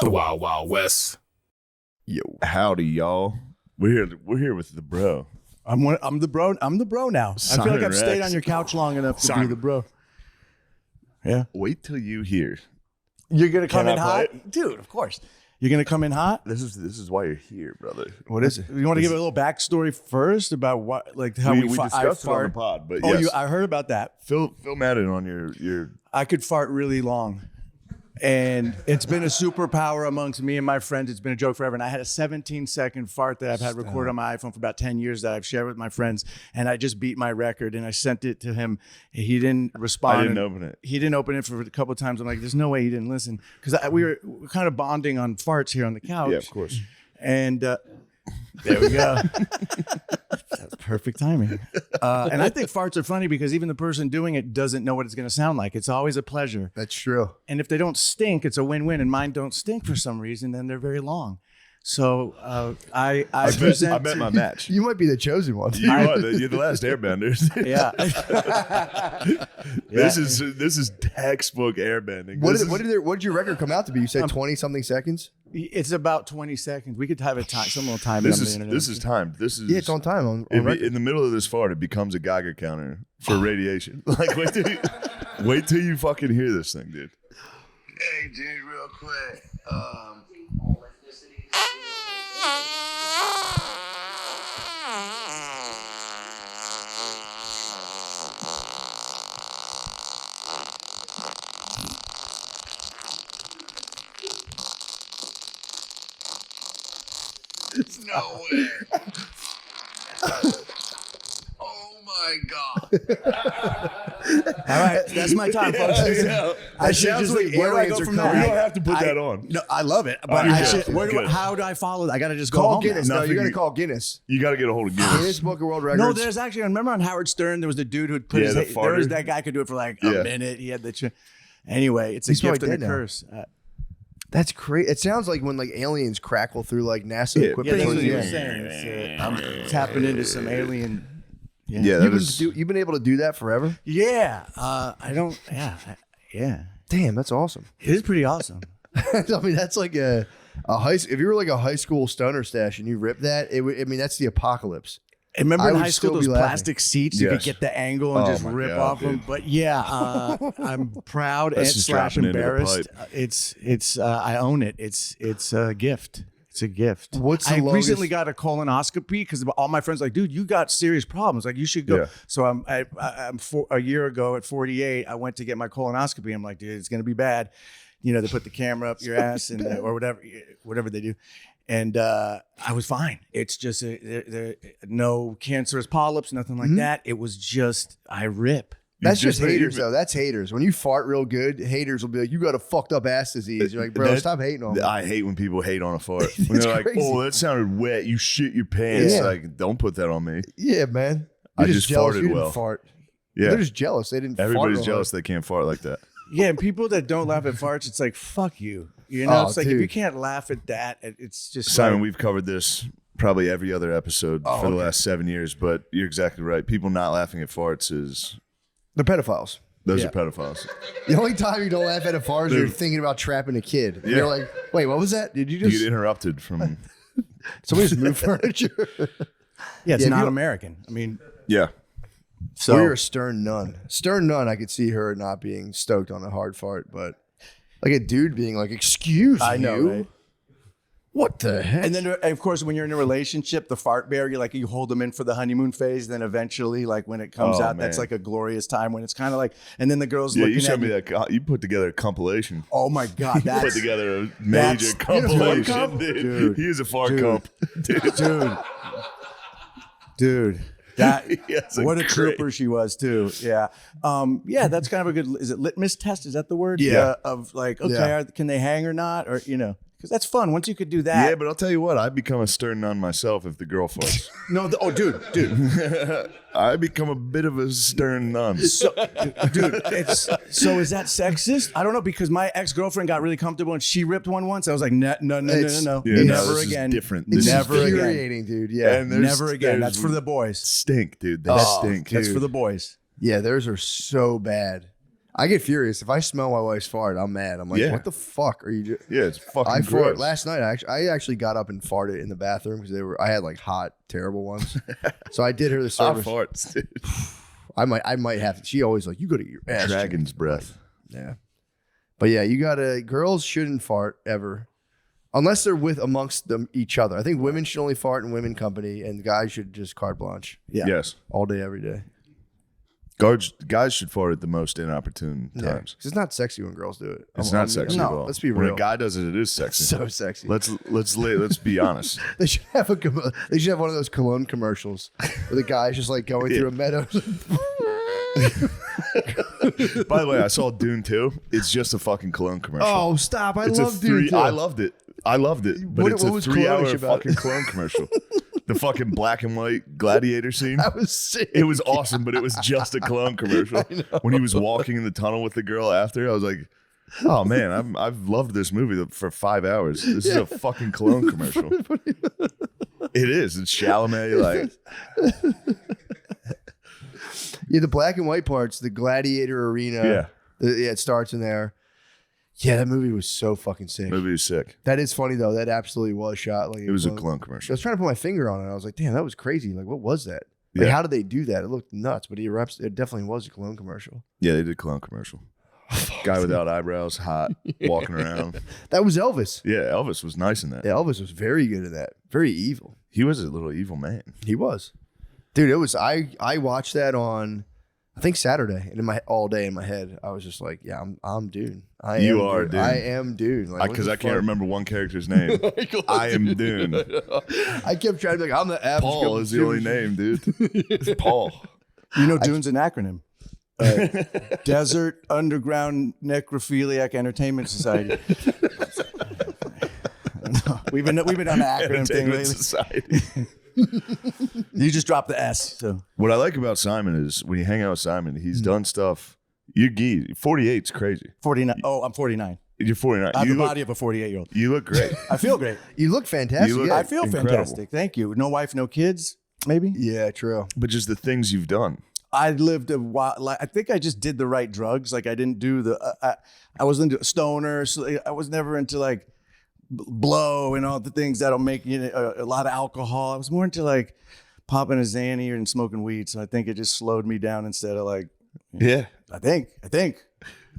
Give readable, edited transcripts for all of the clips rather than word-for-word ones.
The Wild Wild West. Yo, howdy, y'all. We're here with the bro. I'm the bro. I'm the bro now. I feel like I've stayed on your couch long enough to be the bro. Yeah. Wait till you hear. You're gonna come in I hot, dude. Of course. You're gonna come in hot. This is why you're here, brother. What is it? You want to give a little backstory first about what, like how we we discussed it on the pod, but oh, yes. I heard about that. Film at it on your. I could fart really long. And it's been a superpower amongst me and my friends. It's been a joke forever. And I had a 17-second fart that I've had recorded on my iPhone for about 10 years that I've shared with my friends. And I just beat my record and I sent it to him. He didn't respond. I didn't open it. He didn't open it for a couple of times. I'm like, there's no way he didn't listen. Because we were kind of bonding on farts here on the couch. Yeah, of course. And there we go. That's perfect timing. And I think farts are funny because even the person doing it doesn't know what it's going to sound like. It's always a pleasure. That's true. And if they don't stink, it's a win-win. And mine don't stink for some reason, then they're very long. So I bet my match. You might be the chosen one. You're the last airbenders. Yeah. This is textbook airbending. What did your record come out to be? You said 20-something seconds? It's about 20 seconds. We could have a time, some little time on the internet. This is timed. This is it's on time. On record. In the middle of this fart, it becomes a Geiger counter for radiation. Like wait till you fucking hear this thing, dude. Hey, dude, real quick. No way. Oh my God. All right, that's my time, folks. I should just where do I go from You there? don't have to put that on. No, I love it, but you I have should. to. How do I follow? I got to just go Call home Guinness. now. No, you're going to call Guinness. You got to get a hold of Guinness. Guinness Book of World Records. No, there's actually. I remember on Howard Stern, there was a dude who put his. the There was farter. that guy could do it for like a minute. He had the. Anyway, it's a He's gift probably and a dead now. curse. That's crazy. It sounds like when like aliens crackle through like NASA Yeah, equipment. that's what Yeah. you're saying. It's, I'm tapping into some alien. Yeah, that You've been able to do that forever? Yeah. I don't. Yeah. Yeah. Damn, that's awesome. It is pretty awesome. I mean, that's like a high. If you were like a high school stoner stash and you ripped that, I mean, that's the apocalypse. And remember I in would high school still those be laughing. plastic seats you could Yes. get the angle and Oh just my rip God, off them. dude. But yeah, I'm proud and That's just slash dropping into the embarrassed. pipe. It's I own it. It's a gift. It's a gift. What's the I longest- recently got a colonoscopy because all my friends are like, dude, you got serious problems. Like you should go. Yeah. So a year ago at 48, I went to get my colonoscopy. I'm like, dude, it's gonna be bad. You know, they put the camera up your ass and or whatever they do. And I was fine. It's just there no cancerous polyps, nothing like that. It was just I rip. That's just haters, though. That's haters. When you fart real good, haters will be like, "You got a fucked up ass disease." You're like, "Bro, stop hating on me." I hate when people hate on a fart. When they're like, crazy. "Oh, that sounded wet. You shit your pants." Yeah. Like, don't put that on me. Yeah, man. I You're just jealous farted you didn't well. fart. Yeah, They're just jealous. They didn't. everybody's fart real jealous they can't fart like that. Yeah, and people that don't laugh at farts, it's like fuck you. You know, Oh, it's like if dude. you can't laugh at that, it's just Simon, like, we've covered this probably every other episode for the last 7 years, but you're exactly right. People not laughing at farts is They're pedophiles. those Yeah. are pedophiles. The only time you don't laugh at a fart is you're thinking about trapping a kid. And Yeah. You're like, "Wait, what was that? Did you You just get interrupted from somebody just move furniture?" yeah, it's Yeah, not if you- American. I mean, yeah. so Or you're a stern nun. Stern nun, I could see her not being stoked on a hard fart, but like a dude being like, "Excuse I know, you? right? What the heck?" And then, of course, when you're in a relationship, the fart bear, you hold them in for the honeymoon phase. Then eventually, like when it comes Oh, out, that's man. like a glorious time when it's kind of like, and then the girl's Yeah, looking you showed at me you. that. You put together a compilation. Oh my God, Put that's together a that's- major compilation, Dude. dude. Dude. He is a fart Dude. comp. Dude. dude. That Yes, what a great. trooper she was too. Yeah, yeah. That's kind of a good. Is it litmus test? Is that the word? Yeah. Of like, okay, Yeah. can they hang or not? Or because that's fun. Once you could do that. Yeah, but I'll tell you what, I become a stern nun myself if the girl farts. No. Dude. I become a bit of a stern nun. So, dude, so is that sexist? I don't know because my ex-girlfriend got really comfortable and she ripped one once. I was like, no, Yeah, never no, again. this is different. It's This is never again. infuriating, dude. Yeah. And there's- Never again. there's That's for the boys. Stink, dude. They Oh, stink. That's for the boys. Yeah, theirs are so bad. I get furious if I smell my wife's fart. I'm mad. I'm like, Yeah. what the fuck are you doing? Yeah, it's fucking I gross. fart last night. I actually got up and farted in the bathroom because I had like hot, terrible ones. So I did her the Hot service. farts, dude. I might have to. She always like, you got to get your ass. Dragon's breath. Yeah. But yeah, you gotta. Girls shouldn't fart ever, unless they're with amongst them each other. I think women should only fart in women company, and guys should just carte blanche. Yeah. Yes. All day, every day. Guys should fart at the most inopportune Yeah. times. 'Cause it's not sexy when girls do it. It's not sexy at all. Let's be When real. a guy does it, it is sexy. So sexy. Let's be honest. They should have one of those cologne commercials where the guy's just like going through a meadow. By the way, I saw Dune 2. It's just a fucking cologne commercial. Oh, stop! I it's love Dune. I loved it. But What- it's what a was 3-hour cologne-ish about fucking cologne commercial. The fucking black and white gladiator scene. That was sick. It was awesome, but it was just a cologne commercial. When he was walking in the tunnel with the girl after, I was like, oh man, I've loved this movie for 5 hours. This is a fucking cologne commercial. It is. It's Chalamet. Like, Yeah, the black and white parts, the gladiator arena. Yeah, it starts in there. Yeah, that movie was so fucking sick. movie was sick. That is funny though. That absolutely was shot like It was a cologne. cologne I commercial. was trying to put my finger on it. I was like, damn, that was crazy. Like, what was that? Like, Yeah. how did they do that? It looked nuts, but it definitely was a cologne commercial. Yeah, they did cologne commercial. Guy without eyebrows, hot, walking around. That was Elvis. Yeah, Elvis was nice in that. Yeah, Elvis was very good at that. Very evil. He was a little evil man. He was. Dude, it was I watched that on I think Saturday, and all day in my head, I was just like, "Yeah, I'm Dune. You are Dune. I am Dune." Like, Because I can't remember one character's name. I am Dune. I kept trying to be like, "I'm the average." Paul is the only name, dude. It's Paul. You know, Dune's an acronym. Desert Underground Necrophiliac Entertainment Society. We've been on the acronym thing Entertainment lately. Society. You just dropped the S. So What I like about Simon is when you hang out with Simon, he's done stuff. You're 48's crazy. 49. Oh, I'm 49. You're 49. I have You the look, body of a 48-year-old. you look great. I feel great. You look fantastic. You look- yeah. I feel Incredible. fantastic. Thank you. No wife, no kids, maybe. Yeah, true. But just the things you've done. I lived a while. Like, I think I just did the right drugs. Like I didn't do the. I was into stoner. So I was never into like blow and all the things that'll make you know, a lot of alcohol. I was more into like popping a Xanny and smoking weed. So I think it just slowed me down instead of like. Yeah. I think.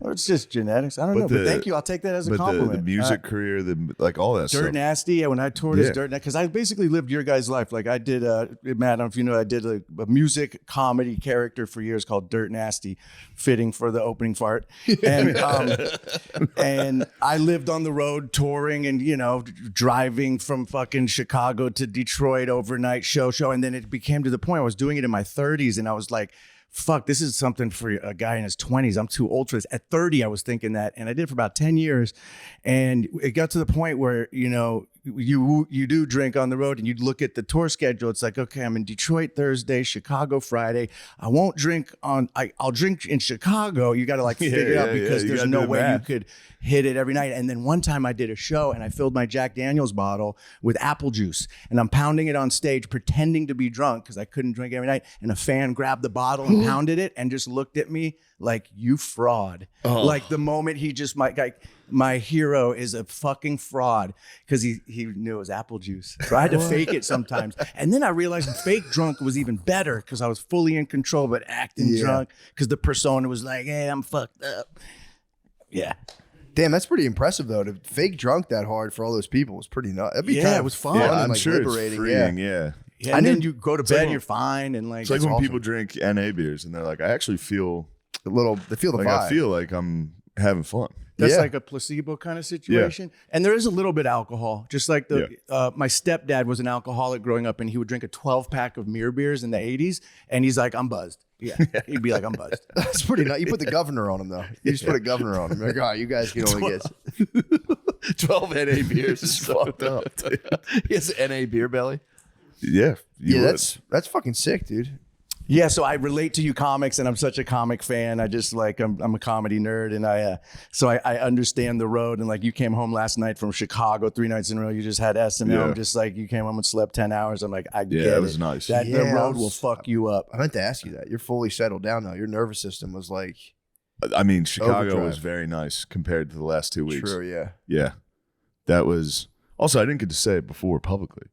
Or it's just genetics. I don't know. But thank you. I'll take that as a But compliment. the music career, like all that Dirt stuff. Nasty. Yeah, when I toured as Dirt Nasty, because I basically lived your guys' life. Like I did, Matt, I don't know if you know, I did a music comedy character for years called Dirt Nasty, fitting for the opening fart. And and I lived on the road touring and, you know, driving from fucking Chicago to Detroit overnight show. And then it became to the point I was doing it in my 30s and I was like, fuck, this is something for a guy in his 20s. I'm too old for this. At 30, I was thinking that. And I did it for about 10 years. And it got to the point where, you know, you do drink on the road and you look at the tour schedule. It's like, okay, I'm in Detroit Thursday, Chicago Friday. I won't drink I'll drink in Chicago. You got to like figure it out because You there's gotta no do the way math. you could hit it every night. And then one time I did a show and I filled my Jack Daniels bottle with apple juice and I'm pounding it on stage, pretending to be drunk because I couldn't drink every night. And a fan grabbed the bottle and pounded it and just looked at me like, you fraud. Like the moment he just, my hero is a fucking fraud because he knew it was apple juice. So I had to fake it sometimes. And then I realized fake drunk was even better because I was fully in control, but acting drunk because the persona was like, hey, I'm fucked up. Yeah. Damn, that's pretty impressive though. To fake drunk that hard for all those people was pretty nuts. It'd be Yeah, kind it of was fun. fun Yeah, and I'm like sure liberating. it's freeing. Yeah. Yeah, and then you go to bed, you're fine, and like It's like it's when awesome. people drink NA beers and they're like, I actually feel They feel the like vibe. I feel like I'm having fun. That's Yeah. like a placebo kind of situation. And there is a little bit alcohol, just like my stepdad was an alcoholic growing up, and he would drink a 12-pack of Mir beers in the 80s, and he's like, I'm buzzed. Yeah, he'd be like, I'm buzzed. That's pretty nice. You put the governor on him though. You just put a governor on him. Like, oh, you guys can only get 12 NA beers is fucked up. he has an NA beer belly. Yeah. you Yeah, would. that's fucking sick, dude. Yeah, so I relate to you comics, and I'm such a comic fan. I just like I'm a comedy nerd, and I understand the road. And like you came home last night from Chicago 3 nights in a row. You just had S&M, Yeah. just like you came home and slept 10 hours. I'm like, I get it it. was nice. The Yeah, road will fuck you up. I meant to ask you that. You're fully settled down now. Your nervous system was like I mean, Chicago Overdrive. was very nice compared to the last 2 weeks. True, yeah. Yeah. That was also, I didn't get to say it before publicly.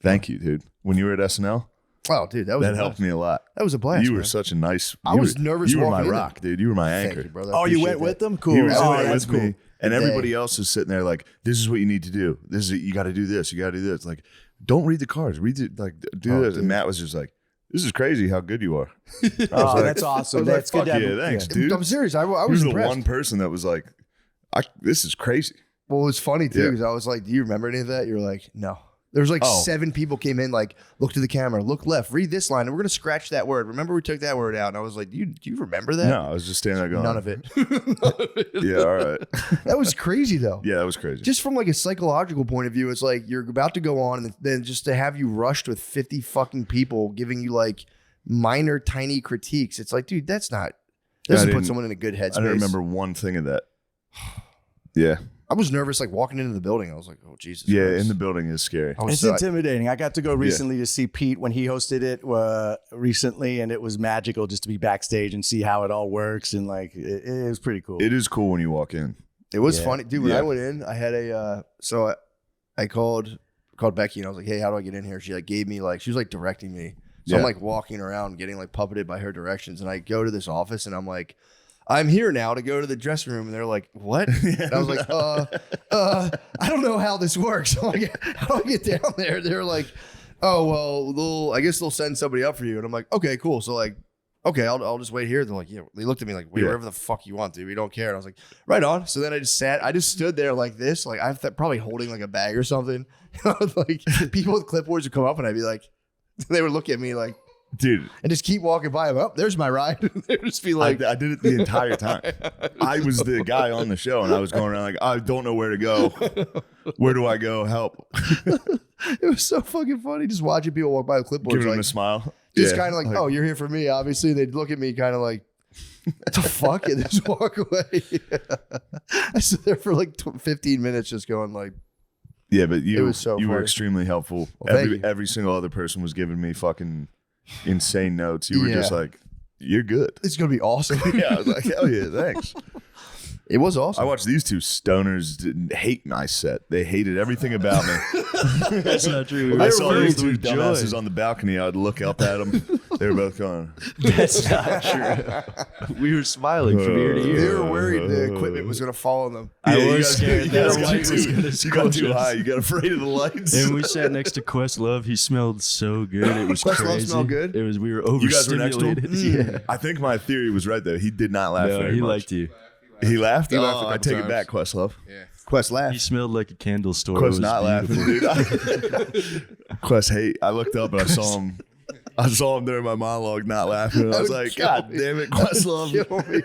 Thank you, dude. When you were at SNL, Wow, dude, that helped me a lot. That was a blast. You were man. such a nice. I was nervous You were my walking in rock, dude. You were my Thank anchor. you, brother. Oh, you Appreciate went with that. them? Cool. You were Oh, sitting that's with me, cool. and Good everybody day. else is sitting there like, "This is what you need to do. This is you got to do this. You got to do this." Like, don't read the cards. Read it. Like, do this. dude. And Matt was just like, "This is crazy how good you are." Oh, like- that's awesome. I was like, That's good. "Fuck to have yeah, a- thanks, dude." I'm serious. I He was was the impressed. one person that was like, "This is crazy." Well, it was funny too Yeah. because I was like, "Do you remember any of that?" You're like, "No." There was like Oh. 7 people came in, like, look to the camera, look left, read this line, and we're gonna scratch that word. Remember, we took that word out, and I was like, "Do you remember that?" No, I was just standing there going, None of it. Yeah, all right. That was crazy though. Yeah, that was crazy. Just from like a psychological point of view, it's like you're about to go on, and then just to have you rushed with 50 fucking people giving you like minor, tiny critiques. It's like, dude, that's not. Doesn't put didn't- someone in a good headspace. I don't remember one thing of that. Yeah, I was nervous, like walking into the building. I was like, "Oh Jesus!" yeah. Christ. In the building is scary. I was It's so- intimidating. I got to go recently to see Pete when he hosted it recently, and it was magical just to be backstage and see how it all works. And like, it was pretty cool. It is cool when you walk in. It was Yeah. funny, dude. When Yeah. I went in, I had a I called Becky and I was like, "Hey, how do I get in here?" She like gave me like she was like directing me. So I'm Yeah. like walking around, getting like puppeted by her directions, and I go to this office and I'm like, "I'm here now to go to the dressing room," and they're like, "What?" And I was like, I don't know how this works." I'm like, "How do I get down there?" They're like, "Oh well, I guess they'll send somebody up for you," and I'm like, "Okay, cool." So like, okay, I'll just wait here. They're like, "Yeah." They looked at me like, "Wait, Yeah. wherever the fuck you want, dude. We don't care." And I was like, "Right on." So then I just stood there like this, like I probably holding like a bag or something. Like people with clipboards would come up and I'd be like, they would look at me like, Dude, and just keep walking by. Oh, there's my ride. They'd just be like, I did it the entire time. I was the guy on the show, and I was going around like, I don't know where to go. Where do I go? Help! it was so fucking funny just watching people walk by with clipboards. Giving him Like, a smile. just Yeah. kind of like, "Oh, you're here for me, obviously." They'd look at me kind of like, "What the fuck?" And just walk away. I stood there for like 15 minutes just going like, Yeah, but you It was so you were funny. extremely helpful. Well, thank you. Every single other person was giving me fucking insane notes. You were just Yeah. like, you're good. "This is going to be awesome." Yeah, I was like, hell yeah, thanks. It was awesome. I watched these two stoners didn't hate my set. They hated everything about me. That's not true. I saw these filled two with joy. dumbasses on the balcony. I'd look up at them. They were both going, That's not true. We were smiling from ear to They ear. were worried the equipment was going to fall on them. I "Yeah, you was guys- scared you that guys a got light was too- gonna You got squish too us. high. You got afraid of the lights. And we sat next to Questlove. He smelled so good. It was Questlove crazy. smelled good? It was. We were You guys were next to him? overstimulated. Yeah. I think my theory was right though. He did not laugh No, very he much. liked you. He laughed. He laughed a Oh, I couple take it times. back, Questlove. Quest He laughed. smelled like a candle store. Quest It was not beautiful. laughing, dude. Quest hate. I looked up and I saw him. I saw him during my monologue not laughing. I was That would like, kill God me. damn it, Questlove. Kill me.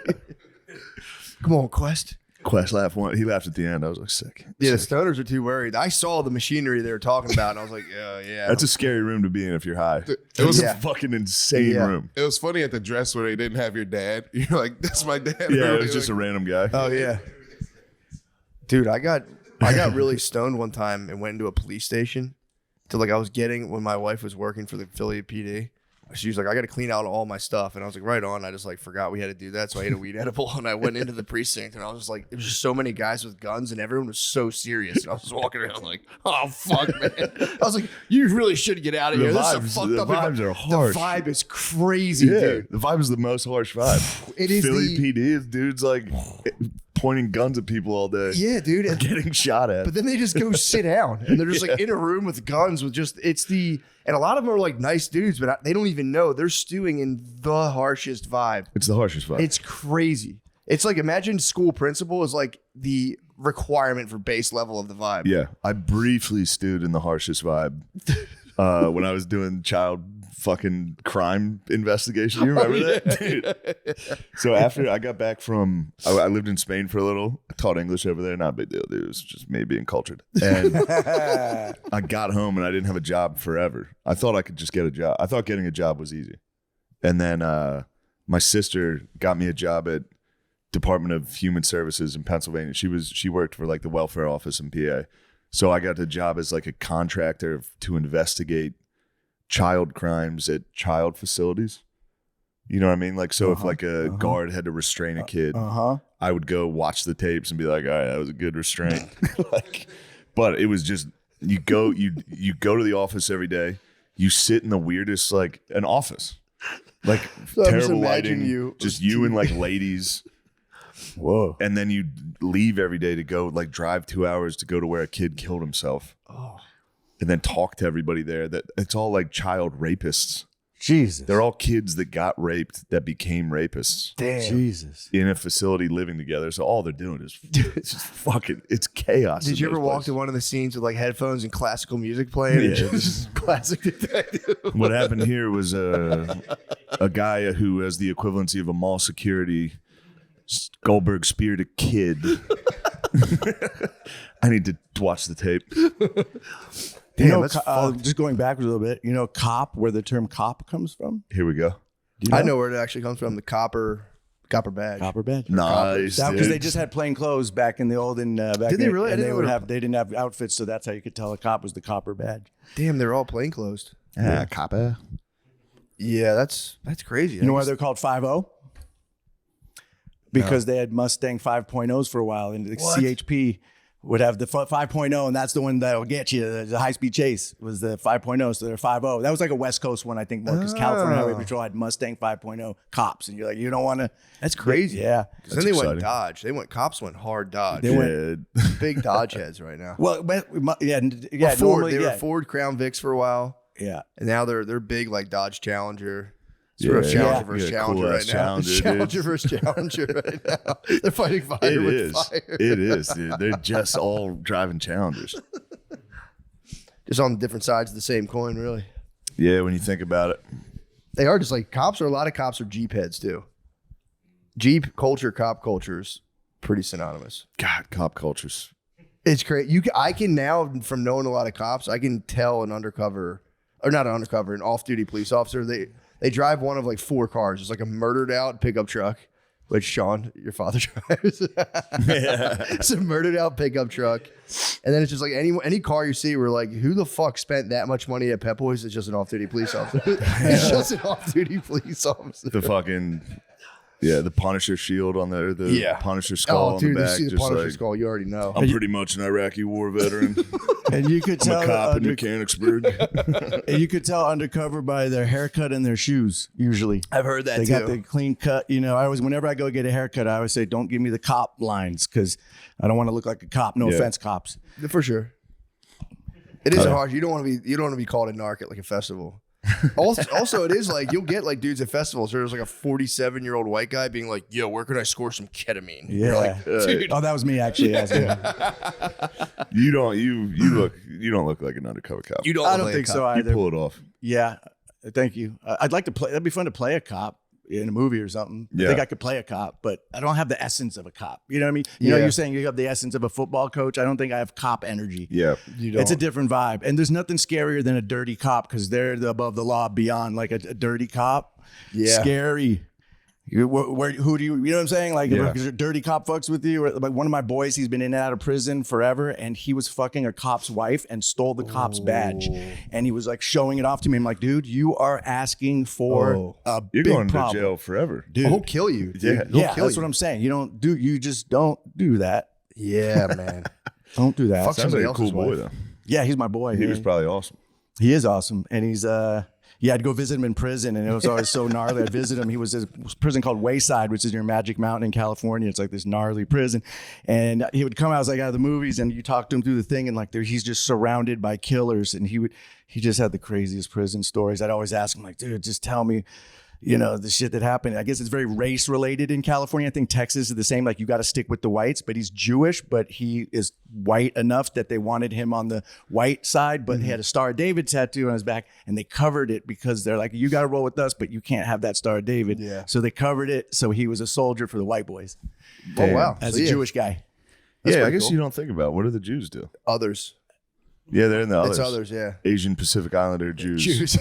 Come on, Quest. Quest laughed one. He laughed at the end. I was like, sick. Yeah, the Sick. stoners are too worried. I saw the machinery they were talking about, and I was like, yeah. That's a scary room to be in if you're high. It was Yeah. a fucking insane Yeah. room. it was funny at the dress where they didn't have your dad. You're like, that's my dad. Yeah, it was just a random guy. Oh yeah, dude. I got really stoned one time and went into a police station. To like I was getting when my wife was working for the Philly PD. She was like, "I got to clean out all my stuff," and I was like, "Right on." I just like forgot we had to do that, so I ate a weed edible and I went into the precinct and I was just like, there was just so many guys with guns and everyone was so serious. And I was just walking around like, "Oh fuck, man!" I was like, "You really should get out of The here." This is a vibes- fucked the up vibes are harsh. The vibe is crazy, Yeah, dude. the vibe is the most harsh vibe. It is Philly the- PD is dudes like pointing guns at people all day. Yeah, dude. Or getting shot at. But then they just go sit down and they're just like in a room with guns with just and a lot of them are like nice dudes, but they don't even know they're stewing in the harshest vibe. It's the harshest vibe. It's crazy. It's like imagine school principal is like the requirement for base level of the vibe. Yeah, I briefly stewed in the harshest vibe when I was doing child fucking crime investigation. You remember that, dude? So after I got back from, I lived in Spain for a little. I taught English over there. Not a big deal, dude. It was just me being cultured. And I got home and I didn't have a job forever. I thought I could just get a job. I thought getting a job was easy. And then my sister got me a job at Department of Human Services in Pennsylvania. She worked for like the welfare office in PA. So I got a job as like a contractor to investigate child crimes at child facilities. You know what I mean? Like, so if like a guard had to restrain a kid, I would go watch the tapes and be like, all right, that was a good restraint. Like, but it was just, you go to the office every day. You sit in the weirdest, like an office, like So I'm just terrible imagining lighting, just you and like ladies. Whoa. And then you leave every day to go like drive 2 hours to go to where a kid killed himself. And then talk to everybody there. That it's all like child rapists. Jesus. They're all kids that got raped that became rapists. Damn. Jesus. In a facility living together. So all they're doing is it's just fucking, it's chaos. Did you ever walk to one of the scenes with like headphones and classical music playing? Yeah. It's just classic detective. What happened here was a guy who has the equivalency of a mall security. Goldberg speared a kid. I need to watch the tape. You know, that's fucked. just going backwards a little bit, you know, cop, where the term cop comes from? Here we go. Do you I know where it actually comes from. The copper badge. Copper badge. Nice. Because Dude. they just had plain clothes back in the olden. Back Did they in- really? I And they didn't would know. have. They didn't have outfits, so that's how you could tell a cop was the copper badge. Damn, they're all plainclothes. Copper. Yeah, that's crazy. You know why they're called 5.0? Because they had Mustang 5.0s for a while, and the CHP would have the 5.0, and that's the one that'll get you. The high-speed chase was the 5.0, so they're 5.0. That was like a West Coast one, I think, more because California Highway Patrol had Mustang 5.0 cops, and you're like, you don't want to. That's crazy. Yeah. Then they exciting. went Dodge. Cops went hard Dodge. They went- Big Dodge heads right now. Well, yeah, Well, Ford. normally, They yeah. were Ford Crown Vics for a while, Yeah. and now they're big like Dodge Challenger. Sort of Challenger versus Challenger cool-ass right now. Challenger, dude. Challenger versus Challenger right now. They're fighting fire It with is. fire. It is, dude. They're just all driving Challengers. Just on different sides of the same coin, really. Yeah, when you think about it. They are just like cops. A lot of cops are Jeep heads too. Jeep culture, cop culture is pretty synonymous. God, cop cultures. It's great. I can now, from knowing a lot of cops, I can tell an undercover, or not an undercover, an off-duty police officer. They drive one of like 4 cars. It's like a murdered out pickup truck, which Sean, your father drives. It's a murdered out pickup truck, and then it's just like any car you see, we're like, who the fuck spent that much money at Pep Boys? It's just an off-duty police officer. It's just an off-duty police officer. The fucking, the Punisher shield on the Punisher skull on dude, the you back. see the Just Punisher like, skull, you already know. I'm pretty much an Iraqi war veteran. And you could I'm tell a cop in Mechanicsburg. and you could tell undercover by their haircut and their shoes. Usually, I've heard that they too. got the clean cut. You know, whenever I go get a haircut, I always say, "Don't give me the cop lines," because I don't want to look like a cop. No offense, cops. For sure. It is hard. You don't want to be called a narc at like a festival. Also, it is like you'll get like dudes at festivals. There's like a 47-year-old white guy being like, "Yo, where can I score some ketamine?" Yeah. You're like, dude. Oh, that was me actually. You don't look like an undercover cop. You don't. I look don't like think a so cop. You either. pull it off. Yeah, thank you. I'd like to play. That'd be fun to play a cop in a movie or something. I Yeah. think I could play a cop, but I don't have the essence of a cop. You know what I mean? You know, Yeah. you're saying you have the essence of a football coach. I don't think I have cop energy. Yeah. You don't. It's a different vibe. And there's nothing scarier than a dirty cop because they're above the law beyond like a dirty cop. Yeah. Scary. Who do you know what I'm saying? Like, Yeah. if a dirty cop fucks with you. Or, like one of my boys, he's been in and out of prison forever, and he was fucking a cop's wife and stole the cop's badge. And he was like showing it off to me. I'm like, dude, you are asking for a You're big going problem. to jail forever. Dude. He'll kill you. Dude. Yeah. He'll Yeah, kill that's you. what I'm saying. You just don't do that. Yeah, man. Don't do that. Fuck Sounds somebody like a cool else's boy, wife. though. Yeah, he's my boy. He was probably awesome. He is awesome, and he's I'd go visit him in prison, and it was always so gnarly. I'd visit him. He was in a prison called Wayside, which is near Magic Mountain in California. It's like this gnarly prison, and he would come out like out of the movies, and you talk to him through the thing, and like he's just surrounded by killers, and he just had the craziest prison stories. I'd always ask him like, dude, just tell me, the shit that happened. I guess it's very race related in California. I think Texas is the same. Like you got to stick with the whites, but he's Jewish, but he is white enough that they wanted him on the white side, but he had a Star of David tattoo on his back, and they covered it because they're like, you got to roll with us, but you can't have that Star of David. Yeah. So they covered it. So he was a soldier for the white boys Oh wow. as So, a yeah, Jewish guy. Yeah, I pretty guess cool. you don't think about what do the Jews do? Others. Yeah, they're in the others. It's others. Yeah. Asian Pacific Islander Jews. Jews.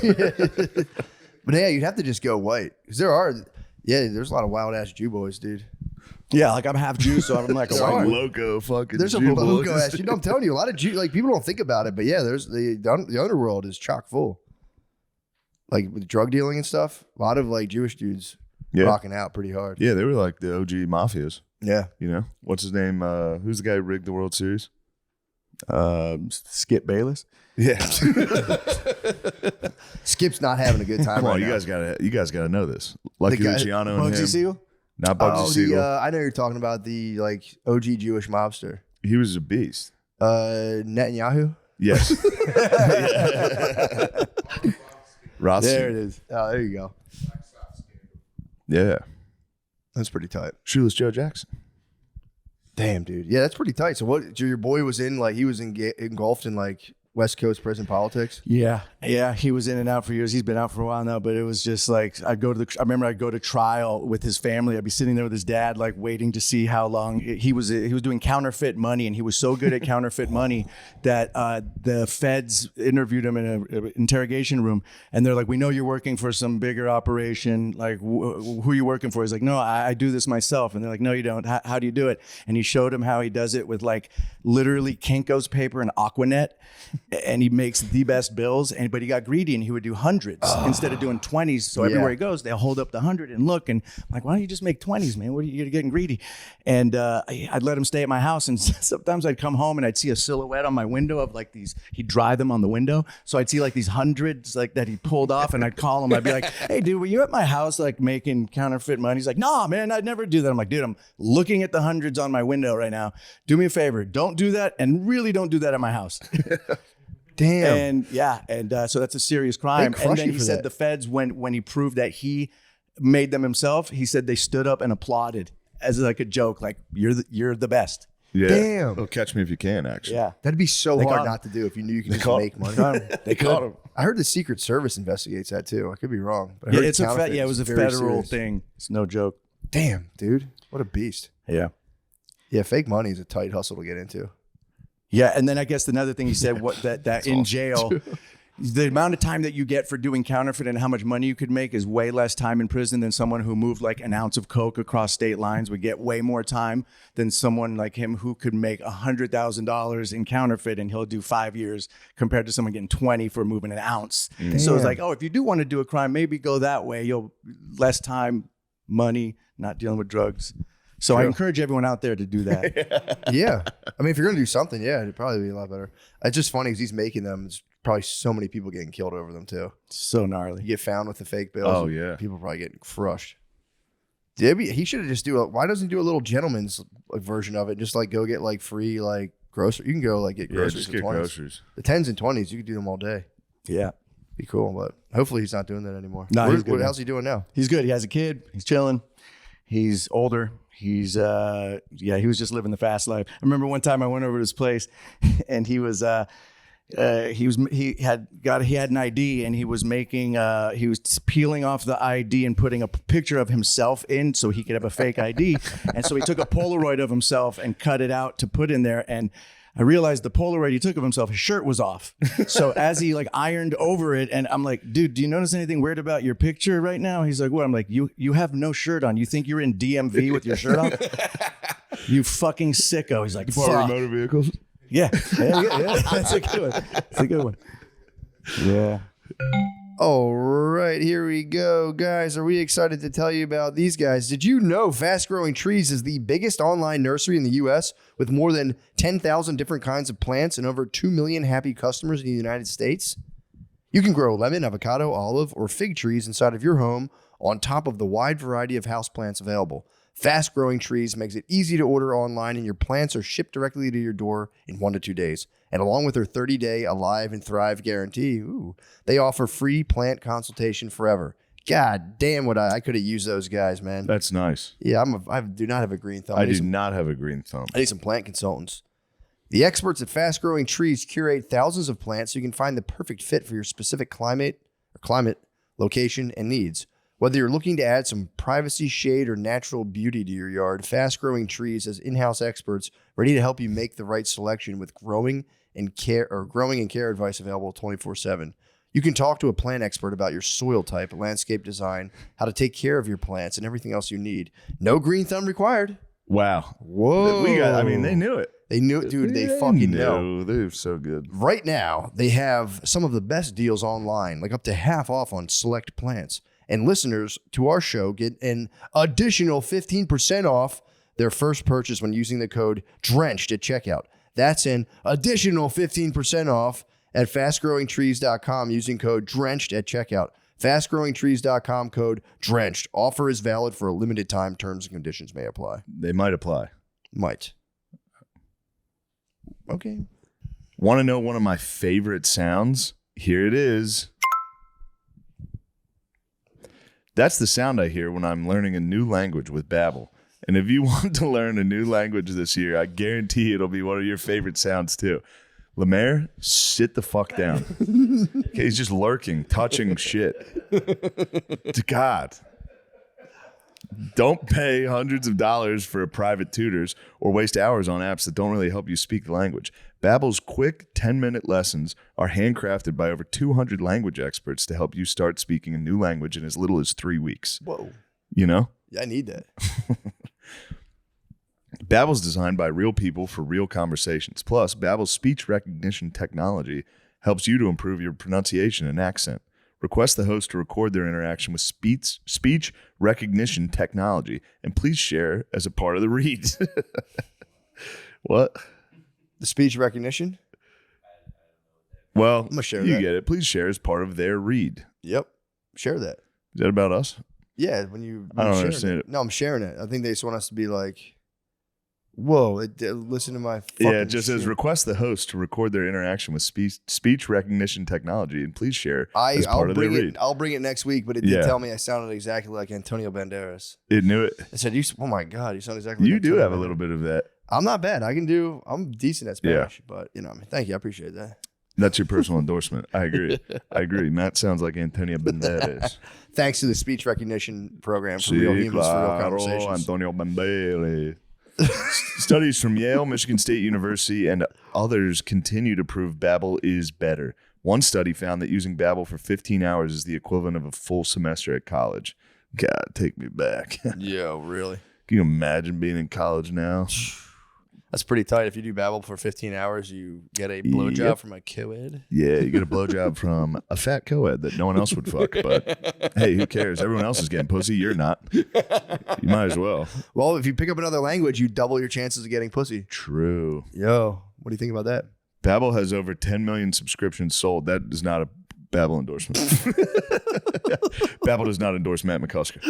But yeah, you'd have to just go white because there's a lot of wild ass Jew boys, dude. Yeah, like I'm half Jew, so I'm like a There white are. boy. Loco fucking There's a Jew loco boys. ass. I'm telling you, a lot of Jew, like people don't think about it, but yeah, there's the underworld is chock full. like with drug dealing and stuff. A lot of like Jewish dudes rocking out pretty hard. Yeah, they were like the OG mafias. Yeah. You know, what's his name? Who's the guy who rigged the World Series? Skip Bayless. Yeah. Skip's not having a good time. Come on, right you now. guys gotta know this. Lucky guy- Luciano and Bugsy him. Siegel. Not Bugsy Siegel. I know you're talking about the like OG Jewish mobster. He was a beast. Netanyahu. Yes. Rothstein. There it is. Oh, there you go. Yeah. That's pretty tight. Shoeless Joe Jackson. Damn, dude. Yeah, that's pretty tight. So what? So your boy was in like he was engulfed in like West Coast prison politics. Yeah. He was in and out for years. He's been out for a while now, but it was just like I remember I'd go to trial with his family. I'd be sitting there with his dad, like waiting to see how long he was doing counterfeit money, and he was so good at counterfeit money that the feds interviewed him in an interrogation room, and they're like, "We know you're working for some bigger operation. Like, who are you working for?" He's like, "No, I do this myself." And they're like, "No, you don't. How do you do it?" And he showed him how he does it with like literally Kinko's paper and Aquanet. And he makes the best bills, but he got greedy and he would do hundreds instead of doing 20s. So everywhere he goes, they'll hold up the 100 and look. And I'm like, why don't you just make 20s, man? What are you getting greedy? And I'd let him stay at my house. And sometimes I'd come home and I'd see a silhouette on my window of like these, he'd dry them on the window. So I'd see like these hundreds like that he pulled off, and I'd call him. I'd be like, "Hey, dude, were you at my house like making counterfeit money?" He's like, "Nah, man, I'd never do that." I'm like, "Dude, I'm looking at the hundreds on my window right now. Do me a favor. Don't do that. And really don't do that at my house." Damn. And so that's a serious crime. They crush And then you he for said that. the feds, when he proved that he made them himself, he said they stood up and applauded as like a joke, like you're the best. Yeah. Damn. Oh, Catch Me If You Can, actually. Yeah. That'd be so They hard caught him. not to do if you knew you could just caught make money. They caught him. I heard the Secret Service investigates that too. I could be wrong. But I Yeah, heard it counterfeit was a is very federal serious. thing. It's no joke. Damn, dude. What a beast. Yeah. Yeah, fake money is a tight hustle to get into. Yeah, and then I guess another thing he said, that in jail, the amount of time that you get for doing counterfeit and how much money you could make is way less time in prison than someone who moved like an ounce of coke across state lines would get way more time than someone like him who could make $100,000 in counterfeit and he'll do 5 years compared to someone getting 20 for moving an ounce. So it's like, oh, if you do want to do a crime, maybe go that way. You'll less time, money, not dealing with drugs. So I encourage everyone out there to do that. Yeah. I mean, if you're going to do something, yeah, it'd probably be a lot better. It's just funny because he's making them. There's probably so many people getting killed over them, too. So gnarly. You get found with the fake bills. Oh, yeah. People probably getting crushed. He should have just why doesn't he do a little gentleman's version of it? Just like go get like free like groceries. You can go like get Yeah, groceries. just for get 20s. groceries. The 10s and 20s, you could do them all day. Yeah. Be cool, but hopefully he's not doing that anymore. No, he's good now. How's he doing now? He's good. He has a kid. He's chilling. He's older. He was just living the fast life. I remember one time I went over to his place and he had an ID and he was peeling off the ID and putting a picture of himself in so he could have a fake ID. And so he took a Polaroid of himself and cut it out to put in there. And I realized the Polaroid he took of himself, his shirt was off. So as he like ironed over it, and I'm like, "Dude, do you notice anything weird about your picture right now?" He's like, "What?" I'm like, you have no shirt on. You think you're in DMV with your shirt on? You fucking sicko." He's like, Borrow "Fuck." motor vehicles. Yeah. That's a good one. That's a good one. Yeah. All right, here we go. Guys, are we excited to tell you about these guys? Did you know Fast Growing Trees is the biggest online nursery in the U.S. with more than 10,000 different kinds of plants and over 2 million happy customers in the United States? You can grow lemon, avocado, olive, or fig trees inside of your home on top of the wide variety of houseplants available. Fast Growing Trees makes it easy to order online, and your plants are shipped directly to your door in 1 to 2 days. And along with their 30-day Alive and Thrive guarantee, they offer free plant consultation forever. God damn, I could have used those guys, man. That's nice. Yeah, I do not have a green thumb. I do not have a green thumb. I need some plant consultants. The experts at Fast Growing Trees curate thousands of plants so you can find the perfect fit for your specific climate, location, and needs. Whether you're looking to add some privacy, shade, or natural beauty to your yard, Fast Growing Trees has in-house experts ready to help you make the right selection with growing and care advice available 24/7. You can talk to a plant expert about your soil type, landscape design, how to take care of your plants, and everything else you need. No green thumb required. Wow. Whoa. They knew it. They knew it, dude. They fucking know. They're so good. Right now, they have some of the best deals online, like up to half off on select plans. And listeners to our show get an additional 15% off their first purchase when using the code DRENCHED at checkout. That's an additional 15% off at fastgrowingtrees.com using code DRENCHED at checkout. Fastgrowingtrees.com code DRENCHED. Offer is valid for a limited time. Terms and conditions may apply. They might apply. Might. Okay. Want to know one of my favorite sounds? Here it is. That's the sound I hear when I'm learning a new language with Babbel. And if you want to learn a new language this year, I guarantee it'll be one of your favorite sounds too. Lemaire, sit the fuck down. Okay, he's just lurking, touching shit. To God. Don't pay hundreds of dollars for private tutors or waste hours on apps that don't really help you speak the language. Babbel's quick 10-minute lessons are handcrafted by over 200 language experts to help you start speaking a new language in as little as 3 weeks. Whoa. You know? Yeah, I need that. Babbel's designed by real people for real conversations. Plus, Babbel's speech recognition technology helps you to improve your pronunciation and accent. Request the host to record their interaction with speech recognition technology, and please share as a part of the read. What? The speech recognition? Well, I'm gonna share you that. get it. Please share as part of their read. Yep. Share that. Is that about us? Yeah, when you I don't share understand it. No, I'm sharing it. I think they just want us to be like, whoa, listen to my fucking Yeah, it just says shit. request the host to record their interaction with speech recognition technology, and please share as I'll part of their bring read. it. I'll bring it next week, but it Yeah. did tell me I sounded exactly like Antonio Banderas. It knew it. It said, "Oh my god, you sound exactly." like You do Antonio have a Banderas." little bit of that. I'm not bad. I'm decent at Spanish, but you know, thank you. I appreciate that. That's your personal endorsement. I agree. I agree. Matt sounds like Antonio Banderas. Thanks to the speech recognition program for real humans for real conversations. Antonio Banderas. Studies from Yale, Michigan State University, and others continue to prove Babbel is better. One study found that using Babbel for 15 hours is the equivalent of a full semester at college. God, take me back. Yo, really? Can you imagine being in college now? That's pretty tight. If you do Babbel for 15 hours, you get a blowjob Yep. from a co-ed. Yeah, you get a blowjob from a fat co-ed that no one else would fuck. But hey, who cares? Everyone else is getting pussy. You're not. You might as well. Well, if you pick up another language, you double your chances of getting pussy. True. Yo, what do you think about that? Babbel has over 10 million subscriptions sold. That is not a Babbel endorsement. Babbel does not endorse Matt McCusker.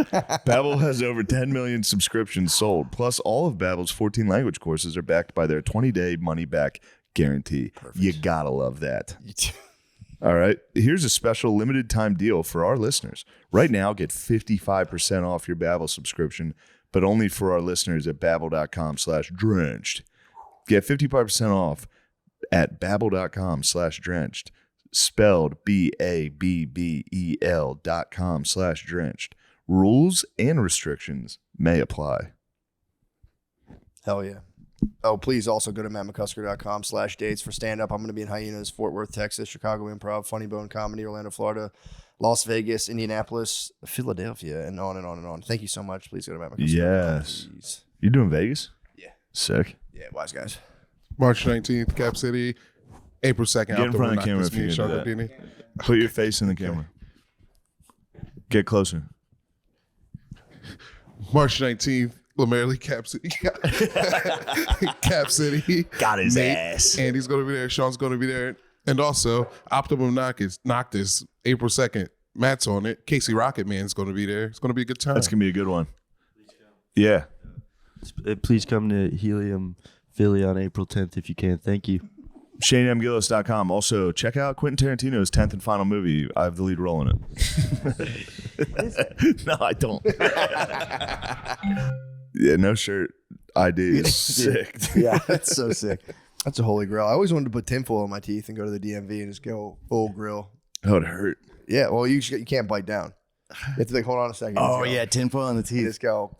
Babbel has over 10 million subscriptions sold. Plus, all of Babbel's 14 language courses are backed by their 20-day money-back guarantee. You gotta love that. All right. Here's a special limited time deal for our listeners. Right now, get 55% off your Babbel subscription, but only for our listeners at babbel.com/drenched. Get 55% off at babbel.com/drenched. Spelled BABBEL.com/drenched. Rules and restrictions may apply. Hell yeah. Oh, please also go to mattmccusker.com/dates for stand-up. I'm going to be in Hyenas, Fort Worth, Texas, Chicago Improv, Funny Bone Comedy, Orlando, Florida, Las Vegas, Indianapolis, Philadelphia, and on and on and on. Thank you so much. Please go to mattmccusker.com. Yes. Please. You doing Vegas? Yeah. Sick. Yeah, wise guys. March 19th, Cap City. April 2nd, Get in front of the camera if you can do that. Dini. Put your face in the camera. Get closer. March 19th, Lemaire Cap City. Cap City. Got his Nate, ass. Andy's going to be there. Sean's going to be there. And also, Optimum Noctis, April 2nd. Matt's on it. Casey Rocket Man's going to be there. It's going to be a good time. That's going to be a good one. Yeah. Please come to Helium Philly on April 10th if you can. Thank you. ShaneMGillis.com. Also, check out Quentin Tarantino's 10th and final movie. I have the lead role in it. No, I don't. Yeah, no shirt ID is sick. Yeah, that's so sick. That's a holy grail. I always wanted to put tinfoil on my teeth and go to the DMV and just go full grill. That would hurt. Yeah, well, you can't bite down. You have to like, hold on a second. Oh, Just go. yeah, tinfoil on the You teeth. just go.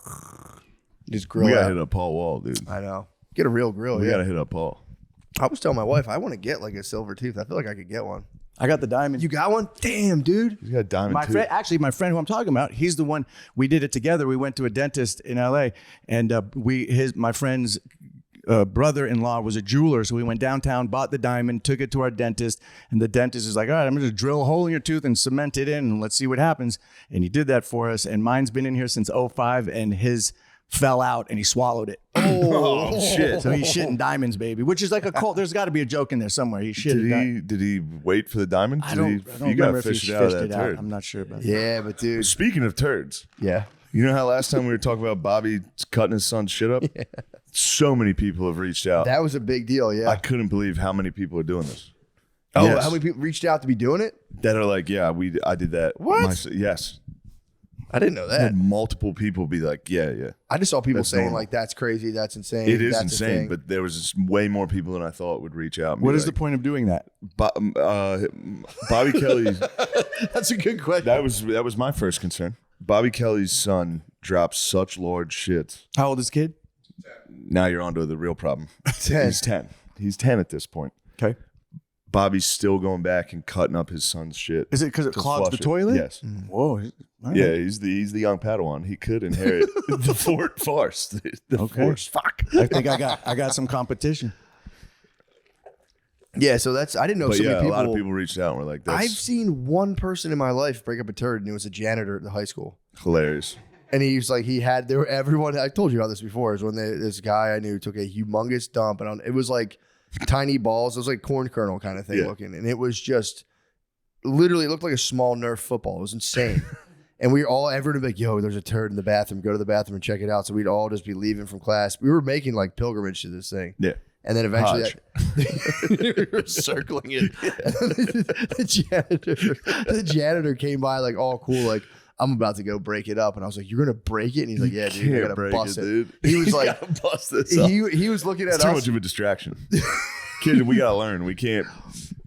Just grill We got to out. hit up Paul Wall, dude. I know. Get a real grill. We Yeah. got to hit up Paul. I was telling my wife I want to get like a silver tooth. I feel like I could get one. I got the diamond. You got one? Damn, dude. You got a diamond My too. friend, actually, my friend who I'm talking about, he's the one. We did it together. We went to a dentist in LA, and my friend's brother-in-law was a jeweler, so we went downtown, bought the diamond, took it to our dentist, and the dentist is like, "All right, I'm going to drill a hole in your tooth and cement it in, and let's see what happens." And he did that for us. And mine's been in here since '05, and his fell out and he swallowed it. Oh shit! So he's shitting diamonds, baby, which is like a cult. There's got to be a joke in there somewhere. He shit. Did he wait for the diamond? I don't you remember gotta if he fish it out of fished that it out. turd. I'm not sure about that. Yeah, but dude. Speaking of turds, Yeah. you know how last time we were talking about Bobby cutting his son's shit up? Yeah. So many people have reached out. That was a big deal, yeah. I couldn't believe how many people are doing this. Oh, Yes. how many people reached out to be doing it? That are like, yeah, I did that. What? Yes. I didn't know I that. had multiple people be like, yeah. I just saw people That's saying normal. like, that's crazy, that's insane. It is that's a insane, thing. but there was just way more people than I thought would reach out. And What be is the like, point of doing that? Bobby Kelly? That's a good question. That was my first concern. Bobby Kelly's son drops such large shits. How old is the kid? Now you're onto the real problem. 10. He's 10. He's 10 at this point. Okay. Bobby's still going back and cutting up his son's shit. Is it because it to clogs the flush it. toilet? Yes. Whoa. All right. Yeah, he's the young Padawan. He could inherit the force. The Okay. force. Fuck. I think I got some competition. Yeah, so that's, I didn't know But so yeah, many a people. lot of people reached out and were like, that's I've seen one person in my life break up a turd, and it was a janitor at the high school. hilarious. And he was like, everyone, I told you about this before, is when this guy I knew took a humongous dump, and it was like tiny balls. It was like corn kernel kind of thing Yeah. looking. And it was just, literally, it looked like a small Nerf football. It was insane. And everyone would be like, yo, there's a turd in the bathroom. Go to the bathroom and check it out. So we'd all just be leaving from class. We were making like pilgrimage to this thing. Yeah. And then eventually, Hajj. we were circling it. the janitor came by like all cool, like, I'm about to go break it up. And I was like, you're gonna break it? And he's like, yeah, dude, I gotta bust it. dude. He was You like, gotta bust this up. he was looking at It's too us. much of a distraction. Kid, we gotta learn. We can't.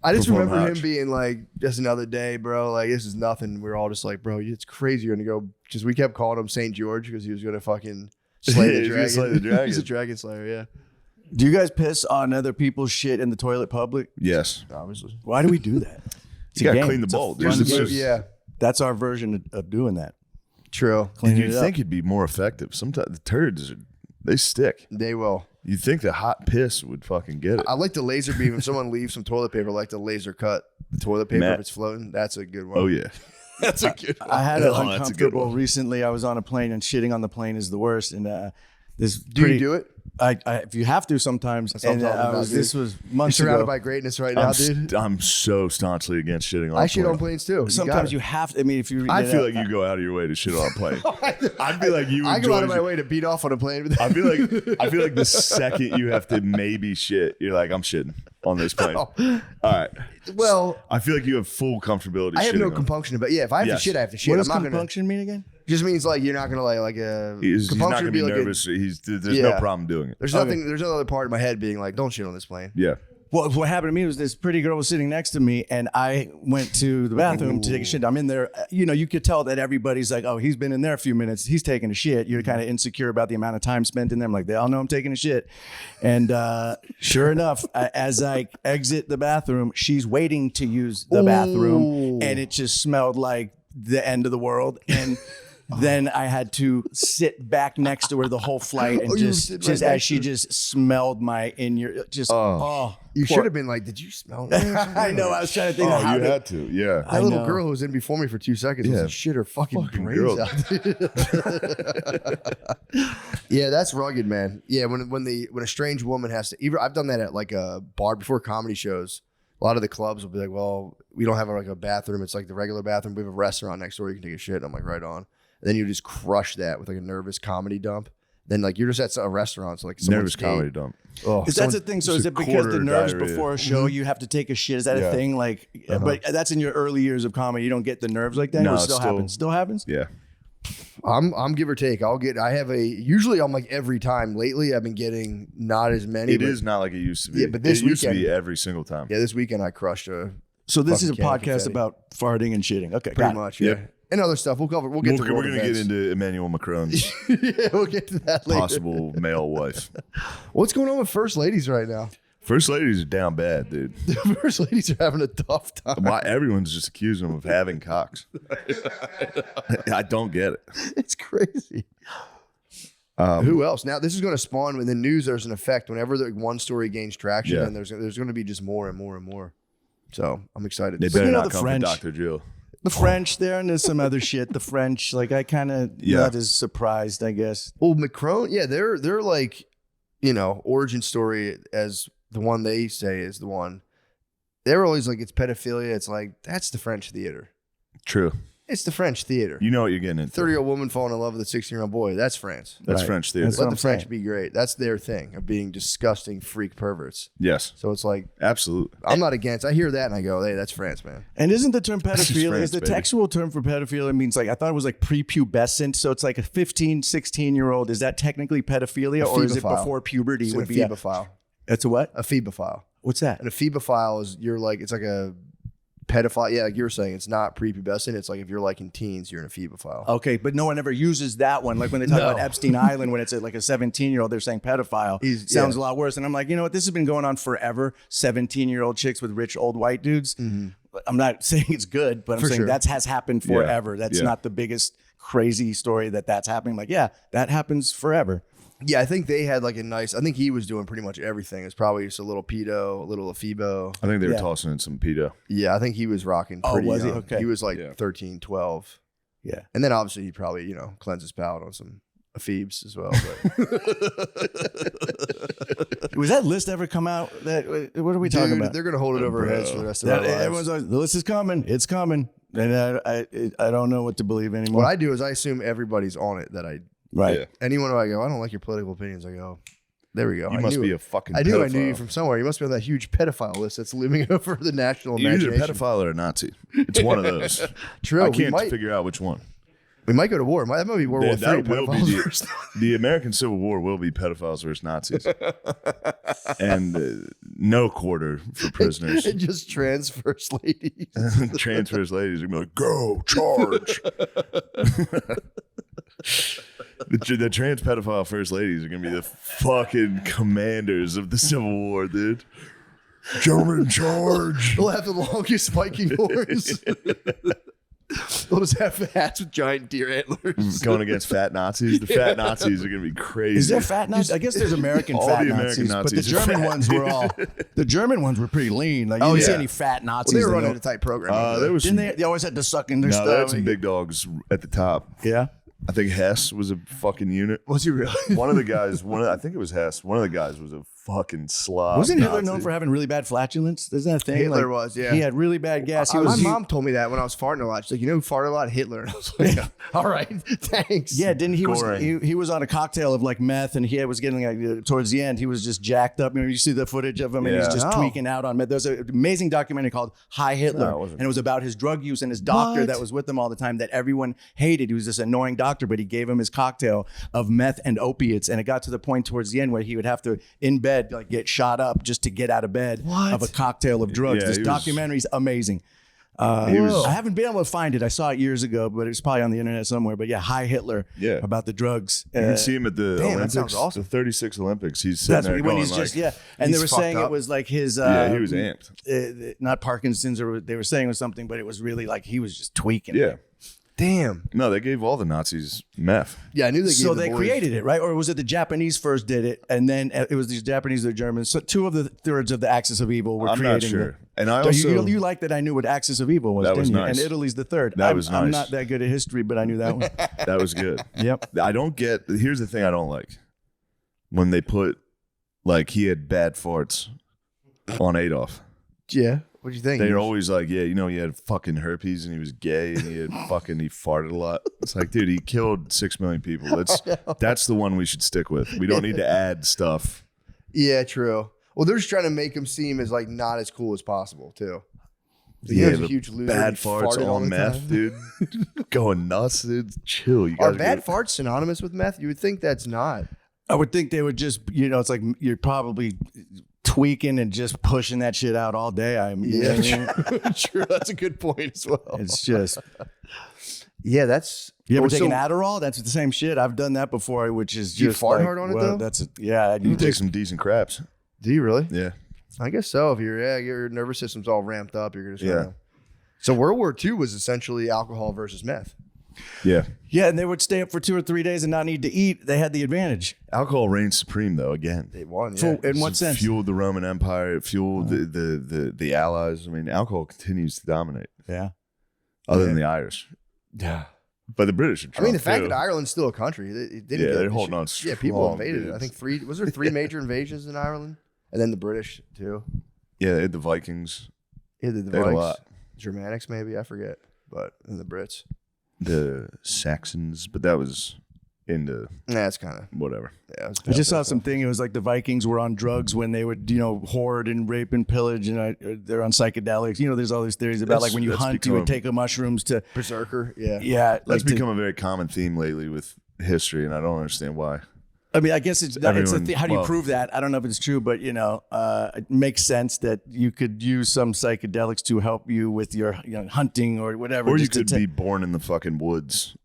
I just perform remember Hajj. him being like, just another day, bro. Like, this is nothing. We were all just like, bro, it's crazy. You're gonna go. Just we kept calling him St. George because he was gonna fucking slay Yeah, the he's gonna dragon. slay the dragon. He's a dragon slayer. Yeah. Do you guys piss on other people's shit in the toilet public? Yes. Obviously. Why do we do that? It's You a gotta game. clean the It's a bowl, dude. fun It's game. just- Yeah. That's our version of doing that. True. Cleaning You'd it up. think it'd be more effective. Sometimes the turds they stick. They will. You'd think the hot piss would fucking get it. I like the laser beam. If someone leaves some toilet paper, I like to laser cut the toilet paper Matt. if it's floating. That's a good one. Oh yeah. That's a good one. I had Oh, an that's a good uncomfortable one. recently. I was on a plane and shitting on the plane is the worst. And this Do you do it? if you have to sometimes. That's what I'm And talking about, dude. this was You're months surrounded ago. by greatness right now, dude. I'm so staunchly against shitting on. I a shit plane. on planes too. Sometimes you have to. I mean, if you, I feel like you go out of your way to shit on a plane. I feel like you. I go out of enjoy my way to beat off on a plane. I feel like the second you have to maybe shit, you're like, I'm shitting on this plane. All right. Well, I feel like you have full comfortability. I have no shitting on it. compunction, but yeah, if I have Yes. to shit, I have to shit. what does I'm not gonna. compunction mean again? Just means like you're not gonna like He's not compunction gonna would be like nervous. There's no Yeah. problem doing it. There's nothing. There's no other part of my head being like, don't shit on this plane. Yeah. Well, what happened to me was this pretty girl was sitting next to me, and I went to the bathroom to take a shit. I'm in there. You know, you could tell that everybody's like, "Oh, he's been in there a few minutes. He's taking a shit." You're kind of insecure about the amount of time spent in there. I'm like, they all know I'm taking a shit. And sure enough, as I exit the bathroom, she's waiting to use the bathroom, and it just smelled like the end of the world. And then I had to sit back next to her the whole flight, and you just sit right as next she just smelled my You should have been like, did you smell that? I know. I was trying to think Oh, of how you to. had to. Yeah. That little know. girl who was in before me for 2 seconds was Yeah. like, shit her fucking brains girl. out. Yeah, that's rugged, man. Yeah, when a strange woman has to. Even I've done that at like a bar before comedy shows. A lot of the clubs will be like, well, we don't have like a bathroom. It's like the regular bathroom. We have a restaurant next door. You can take a shit. And I'm like, right on. And then you just crush that with like a nervous comedy dump. Then like you're just at a restaurant, so like Nervous comedy dump. Oh, Is that the thing? So It's is a it because the quarter nerves diarrhea. before a show you have to take a shit? Is that a Yeah. thing? Like, but that's in your early years of comedy. You don't get the nerves like that. No, Or it it's still still- happens. Still happens. Yeah. I'm give or take. Usually I'm like every time. Lately I've been getting not as many. It but- is not like it used to be. Yeah, but this it used to weekend- be every single time. Yeah, this weekend I crushed a So this is a Fucking can of podcast confetti. about farting and shitting. Okay, pretty got it. much. Yeah. Yep. And other stuff. We'll cover. We'll get to We're world going to get events. into Emmanuel Macron's Yeah, we'll get to that later. possible male wife. What's going on with first ladies right now? First ladies are down bad, dude. The first ladies are having a tough time. Why everyone's just accusing them of having cocks. I don't get it. It's crazy. Who else? Now this is going to spawn in the news. There's an effect whenever one story gains traction, and there's going to be just more and more and more. So I'm excited. They to see. better you know, not the come French- for Dr. Jill. The French there, and there's some other shit. The French, like I kind of not as surprised, I guess. Well, Macron, yeah, they're like, origin story as the one they say is the one. They're always like, it's pedophilia. It's like, that's the French theater. True. It's the French theater. You know what you're getting into. 30-year-old woman falling in love with a 16-year-old boy. That's France. That's French theater. That's what Let I'm the French saying. be great. That's their thing of being disgusting freak perverts. Yes, So it's like, absolutely. I'm not against. I hear that and I go, hey, that's France, man. And isn't the term This is pedophilia, France, is the baby. textual term for pedophilia means like, I thought it was like prepubescent. So it's like a 15, 16-year-old. Is that technically pedophilia or is it phebophile. before puberty? It's Would a be phebophile. That's a what? A phebophile. What's that? And a phebophile is it's like a pedophile. Yeah, like you were saying, it's not prepubescent. It's like if you're like in teens, you're in a phebophile. Okay, but no one ever uses that one. Like when they talk about Epstein Island, when it's like a 17-year-old, they're saying pedophile. Sounds a lot worse. And I'm like, you know what? This has been going on forever. 17-year-old chicks with rich old white dudes. I'm not saying it's good, but I'm saying that has happened forever. That's not the biggest crazy story that's happening. Like, yeah, that happens forever. Yeah, I think they had like a nice. I think he was doing pretty much everything. It's probably just a little pedo, a little ephebo. I think they were tossing in some pedo. Yeah, I think he was rocking pretty was he? young. Okay. He was like 13, 12. Yeah. And then obviously he probably, cleanse his palate on some ephebes as well. But Was that list ever come out? What are we talking about? They're going to hold it over our heads for the rest of our lives. Everyone's always, the list is coming. It's coming. And I don't know what to believe anymore. What I do is I assume everybody's on it that I right. Yeah. anyone who I go, I don't like your political opinions. I go, there we go. You I must knew be it. a fucking I knew pedophile. I knew you from somewhere. You must be on that huge pedophile list that's looming over the national You're either imagination. a pedophile or a Nazi. It's one of those. True. I we can't might figure out which one. go to war. That might be World War That III. will be pedophiles versus- the American Civil War will be pedophiles versus Nazis, and no quarter for prisoners. and just trans first ladies. Trans first ladies are gonna be like, "Go charge!" The trans pedophile first ladies are gonna be the fucking commanders of the Civil War, dude. German charge. They'll have the longest Viking horns. They'll just have hats with giant deer antlers. Going against fat Nazis. The fat Nazis are gonna be crazy. Is there fat Nazis? I guess there's American All fat the American Nazis, but the Nazis are German fat. ones were the German ones were pretty lean. Like you didn't see any fat Nazis. Well, they were in running them. a tight program. There was Didn't some, they always had to suck in their no, stuff? they had some big dogs at the top. Yeah. I think Hess was a fucking unit. Was he really? One of the guys, I think it was Hess. One of the guys was a fucking slob. Wasn't Hitler Nazi. known for having really bad flatulence? Isn't that a thing? Hitler was, yeah. He had really bad gas. My mom told me that when I was farting a lot. She's like, who farted a lot? Hitler. And I was like, all right, thanks. Yeah, didn't he was Goring. he was on a cocktail of like meth, and he was getting like towards the end, he was just jacked up. You see the footage of him, and he's Yeah. just Oh. tweaking out on meth. There's an amazing documentary called Hi Hitler, No, it wasn't. and it was about his drug use and his doctor What? that was with him all the time that everyone hated. He was this annoying doctor, but he gave him his cocktail of meth and opiates, and it got to the point towards the end where he would have to in bed like get shot up just to get out of bed of a cocktail of drugs. Yeah, This he was- documentary's amazing. was- I haven't been able to find it. I saw it years ago, but it's probably on the internet somewhere. But yeah, Hi Hitler. Yeah. About the drugs. You can see him at the Damn, that Olympics, sounds awesome. the 36 Olympics. He's sitting That's there when going he's like, just and they he's were fucked saying up. it was like his. yeah, he was amped. Not Parkinson's, or they were saying it was something, but it was really like he was just tweaking. Yeah. Damn. No, they gave all the Nazis meth. Yeah, I knew they gave So the they boys- created it, right? Or was it the Japanese first did it, and then it was these Japanese or the Germans? So two of the thirds of the axis of evil were I'm creating. not sure. it. And I So also you like that I knew what axis of evil was, That didn't was you? nice. And Italy's the third. That was I'm nice. not that good at history, but I knew that one. that was good. Yep. I don't get. Here's the thing I don't like when they put like he had bad farts on Adolf. Yeah. What'd you think? They're always like, yeah, he had fucking herpes and he was gay and he farted a lot. It's like, dude, he killed 6 million people. That's the one we should stick with. We don't need to add stuff. Yeah, true. Well, they're just trying to make him seem as like not as cool as possible too. So he Yeah, was a the huge loser. bad He farts farted all on the meth, time. dude. Going nuts, dude. Chill. You Are guys bad farts synonymous with meth? You would think that's not. I would think they would just, it's like you're probably tweaking and just pushing that shit out all day. True. That's a good point as well. It's just. Yeah, that's. You ever Oh, taken so- Adderall? That's the same shit. I've done that before, which is Do you just fart like, hard on it, well, though? That's yeah. You take some decent craps. Do you really? Yeah. I guess so. If your nervous system's all ramped up, you're gonna start. Yeah. So World War II was essentially alcohol versus meth. Yeah. Yeah, and they would stay up for 2 or 3 days and not need to eat. They had the advantage. Alcohol reigns supreme, though. Again, They won. So Yeah. in what It sense? fueled the Roman Empire. It fueled the Allies. I mean, alcohol continues to dominate. Yeah. Other than the Irish, Yeah. but the British are. I mean, the Trump, fact too. that Ireland's still a country, it didn't. Yeah, get- they're it holding should- on Yeah, people strong, invaded it. I dude. think three. Was there 3 major invasions in Ireland, and then the British too? Yeah, they had the Vikings, Yeah, the They had a Vikes, lot. Germanics, maybe I forget, but and the Brits. the Saxons, but that was into That's kind of whatever. yeah. It was I just saw something. It was like the Vikings were on drugs when they would, hoard and rape and pillage, and they're on psychedelics. There's all these theories about like when you That's hunt, you would become- take a mushrooms to, Berserker. Yeah. yeah. That's like to- become a very common theme lately with history, and I don't understand why. I mean, I guess it's how do you well- prove that? I don't know if it's true, but it makes sense that you could use some psychedelics to help you with your hunting or whatever. Or you just to could ta- be born in the fucking woods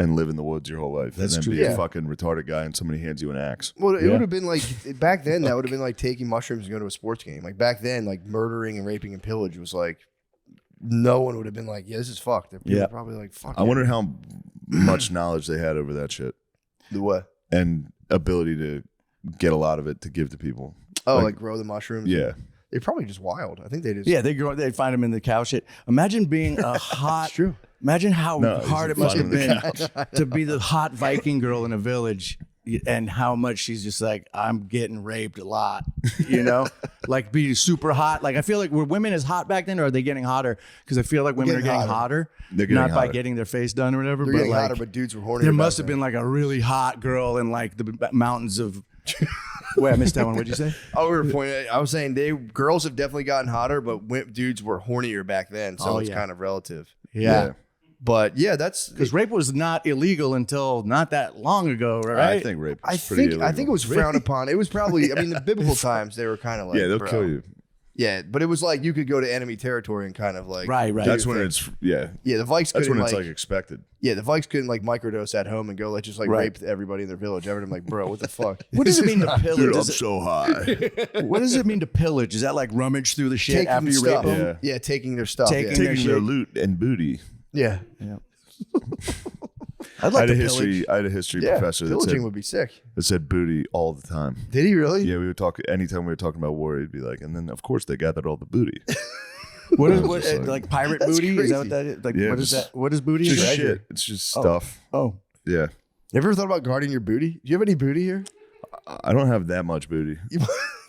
and live in the woods your whole life. That's and then true. be Yeah. a fucking retarded guy and somebody hands you an axe. Well, it Yeah. would have been like back then. That would have been like taking mushrooms and going to a sports game. Like back then, like murdering and raping and pillage was like no one would have been like, "Yeah, this is fucked." They're Yeah. probably like, "Fuck." I wonder how much knowledge they had over that shit the what? and ability to get a lot of it to give to people. Oh, Like- like grow the mushrooms. Yeah. They're probably just wild. I think they just Yeah, they'd find them in the cow shit. Imagine being a hot. It's true. Imagine how No, hard it he's must have finding been to be the hot Viking girl in a village, and how much she's just like, I'm getting raped a lot, like be super hot. Like I feel like were women as hot back then, or are they getting hotter? Because I feel like women are getting getting hotter, They're getting not by hotter. getting their face done or whatever, They're but getting like hotter, but dudes were horny. there must have been like a really hot girl in like the mountains of. Wait, I missed that one. What'd you say? Oh, we were pointing. I was saying girls have definitely gotten hotter, but dudes were hornier back then, so Oh, it's yeah. kind of relative. Yeah. But yeah, that's Because rape was not illegal until not that long ago, right? I think rape is pretty illegal. I think it was frowned upon. It was probably. I mean, the biblical times they were kind of like, Yeah, they'll bro. kill you. Yeah, but it was like you could go to enemy territory and kind of like Right. That's when it's, Yeah, the Vikes that's couldn't when it's like, like expected. yeah, the Vikes couldn't like microdose at home and go like just like Right. rape everybody in their village. Everyone like, bro, what the fuck? What does it mean to pillage? Dude, I'm Does it- so high. What does it mean to pillage? Is that like rummage through the shit after you stuff. rape them? Yeah. Yeah, taking their stuff. Taking yeah. their Taking their shit. loot and booty. yeah. I'd I like had to a pillage. history. I had a history Yeah, professor that pillaging said, would be sick. booty all the time. Did he really? Yeah, we would talk anytime we were talking about war. He'd be like, and then of course they gathered all the booty. What is I was what just like pirate That's booty? Is that what crazy. that is? Like Yeah, what is just- that? What is booty? Just Treasure. shit. It's just stuff. Oh, Yeah, You ever thought about guarding your booty? Do you have any booty here? I don't have that much booty.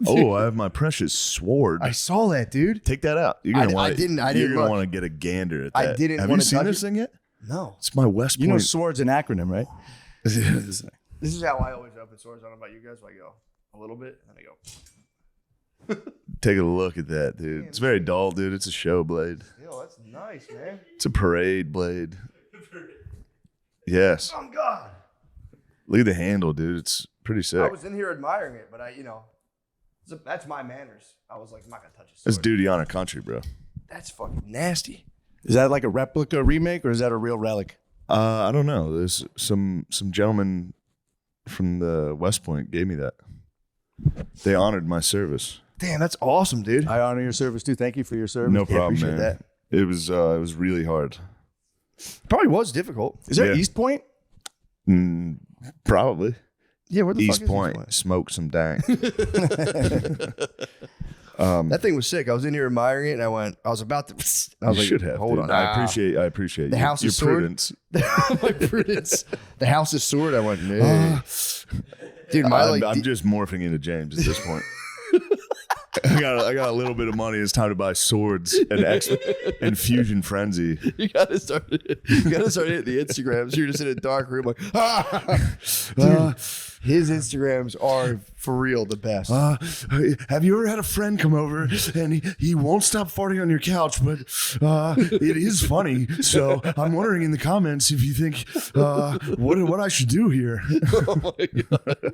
Oh, I have my precious sword. I saw that, dude. Take that out. You're I gonna want. didn't You're look. gonna want to get a gander at I that. didn't Have you wanna seen touch this it. thing yet? No. It's my West you know, Point. sword's an acronym, right? This is how I always open swords. I don't know about you guys, but I go a little bit and I go. Take a look at that, dude. It's very dull, dude. It's a show blade. Yo, that's nice, man. It's a parade blade. Yes. Oh God. Look at the handle, dude. It's pretty I sick. was in here admiring it, but that's my manners. I was like, I'm not gonna touch a It's sword. duty on a country, bro. That's fucking nasty. Is that like a replica remake or is that a real relic? I don't know. There's some gentlemen from the West Point gave me that. They honored my service. Damn, that's awesome, dude. I honor your service too. Thank you for your service. No problem, appreciate man. It was really hard. Probably was difficult. Is there Yeah. East Point? Probably. Yeah, where the East fuck is Point. Smoke some dank. That thing was sick. I was in here admiring it, and I was about to. I was You like, should have. hold dude. on. I appreciate The your, House of your Sword? prudence. My prudence. The House of Sword. I went, no. Dude, I'm just morphing into James at this point. I got a little bit of money. It's time to buy swords and Fusion Frenzy. You gotta start hitting the Instagrams. You're just in a dark room, like, Dude, his Instagrams are for real the best. Have you ever had a friend come over and he won't stop farting on your couch, but it is funny. So I'm wondering in the comments if you think what I should do here. Oh my God.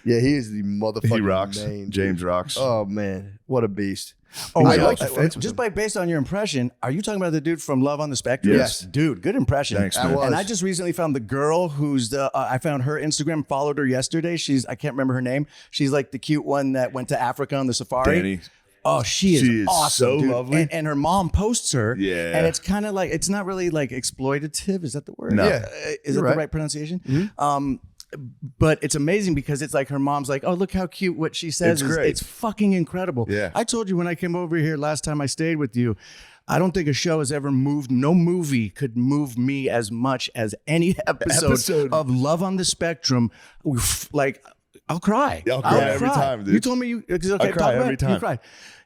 Yeah, he is the motherfucking He rocks. main, dude. James rocks. Oh man, what a beast. Oh, I wait, like the fence with just him. by based on your impression, are you talking about the dude from Love on the Spectrum? Yes. Dude, good impression. Thanks, man. That was. And I just recently found the girl who's I found her Instagram, followed her yesterday. I can't remember her name. She's like the cute one that went to Africa on the safari. Dani. Oh, she is awesome, so dude. lovely. And her mom posts her. Yeah. And it's kind of like, it's not really like exploitative. Is that the word? No. Yeah. Is You're that right. the right pronunciation? But it's amazing because it's like her mom's like, oh, look how cute what she says. It's great. It's fucking incredible. Yeah. I told you when I came over here last time I stayed with you, I don't think a show has ever moved. No movie could move me as much as any episode of Love on the Spectrum. Like, I'll cry. I'll cry every time, dude. You told me it's okay. I cry talk about every it. time. You cry.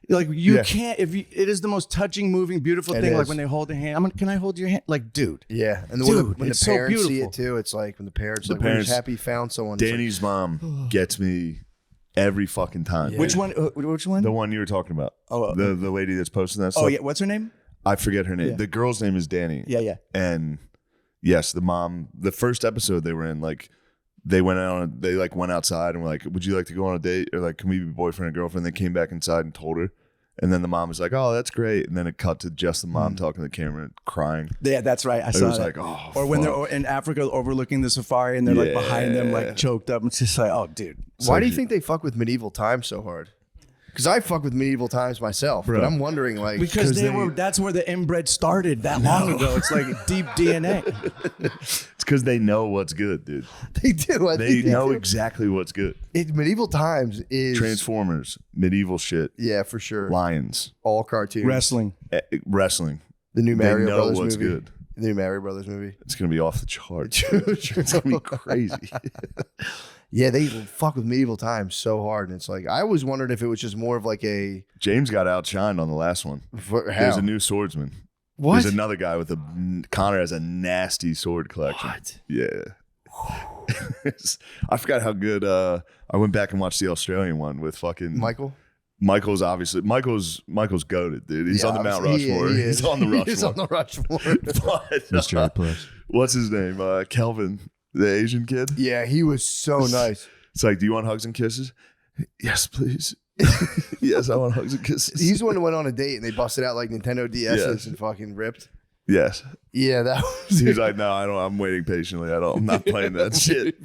Like you Yeah. can't. It is the most touching, moving, beautiful It thing. Like is. when they hold their hand. Can I hold your hand? Like, dude. Yeah, and Dude, when the it's so parents see beautiful. it too, it's like when the parents The like, we're parents- just happy found someone. It's like, Danny's mom gets me every fucking time. Which one? Which one? The one you were talking about. Oh, the lady that's posting that stuff. Oh yeah. What's her name? I forget her name. Yeah. The girl's name is Dani. Yeah, yeah. And yes, the mom. The first episode they were in, like, they went out. They like went outside and were like, "Would you like to go on a date?" Or like, "Can we be boyfriend and girlfriend?" They came back inside and told her. And then the mom was like, "Oh, that's great." And then it cut to just the mom talking to the camera and crying. Yeah, that's right. I It saw was that. like, oh, or when fuck. they're in Africa overlooking the safari and they're like behind them, like choked up. It's just like, oh, dude. why do you think they fuck with medieval times so hard? Because I fuck with medieval times myself, but I'm wondering like Because that's where the inbred started that long ago. It's like deep DNA. It's because they know what's good, dude. they do. I They think know do. exactly what's good. Medieval times is Transformers, medieval shit, yeah, for sure. lions, All cartoons. Wrestling. wrestling. The new They Mario know Brothers what's movie. good. The new Mario Brothers movie. It's gonna be off the charts. It's gonna be crazy. Yeah, they fuck with medieval times so hard, and it's like I always wondered if it was just more of like a James got outshined on the last one. how? There's a new swordsman. What? There's another guy with Connor has a nasty sword collection. What? Yeah. I forgot how good. I went back and watched the Australian one with fucking Michael. Michael's goated, dude. He's Yeah, on the Mount obviously, Rushmore. he is. He's on the Rushmore. He's on the Rushmore. But, Mr. A plus. what's his name? Kelvin, the Asian kid. Yeah, he was so nice. It's like, do you want hugs and kisses? Yes, please. Yes, I want hugs and kisses. He's the one who went on a date and they busted out like Nintendo DSs Yes. and fucking ripped. Yes. Yeah, that was. He's like, no, I don't. I'm waiting patiently. I'm not playing that shit.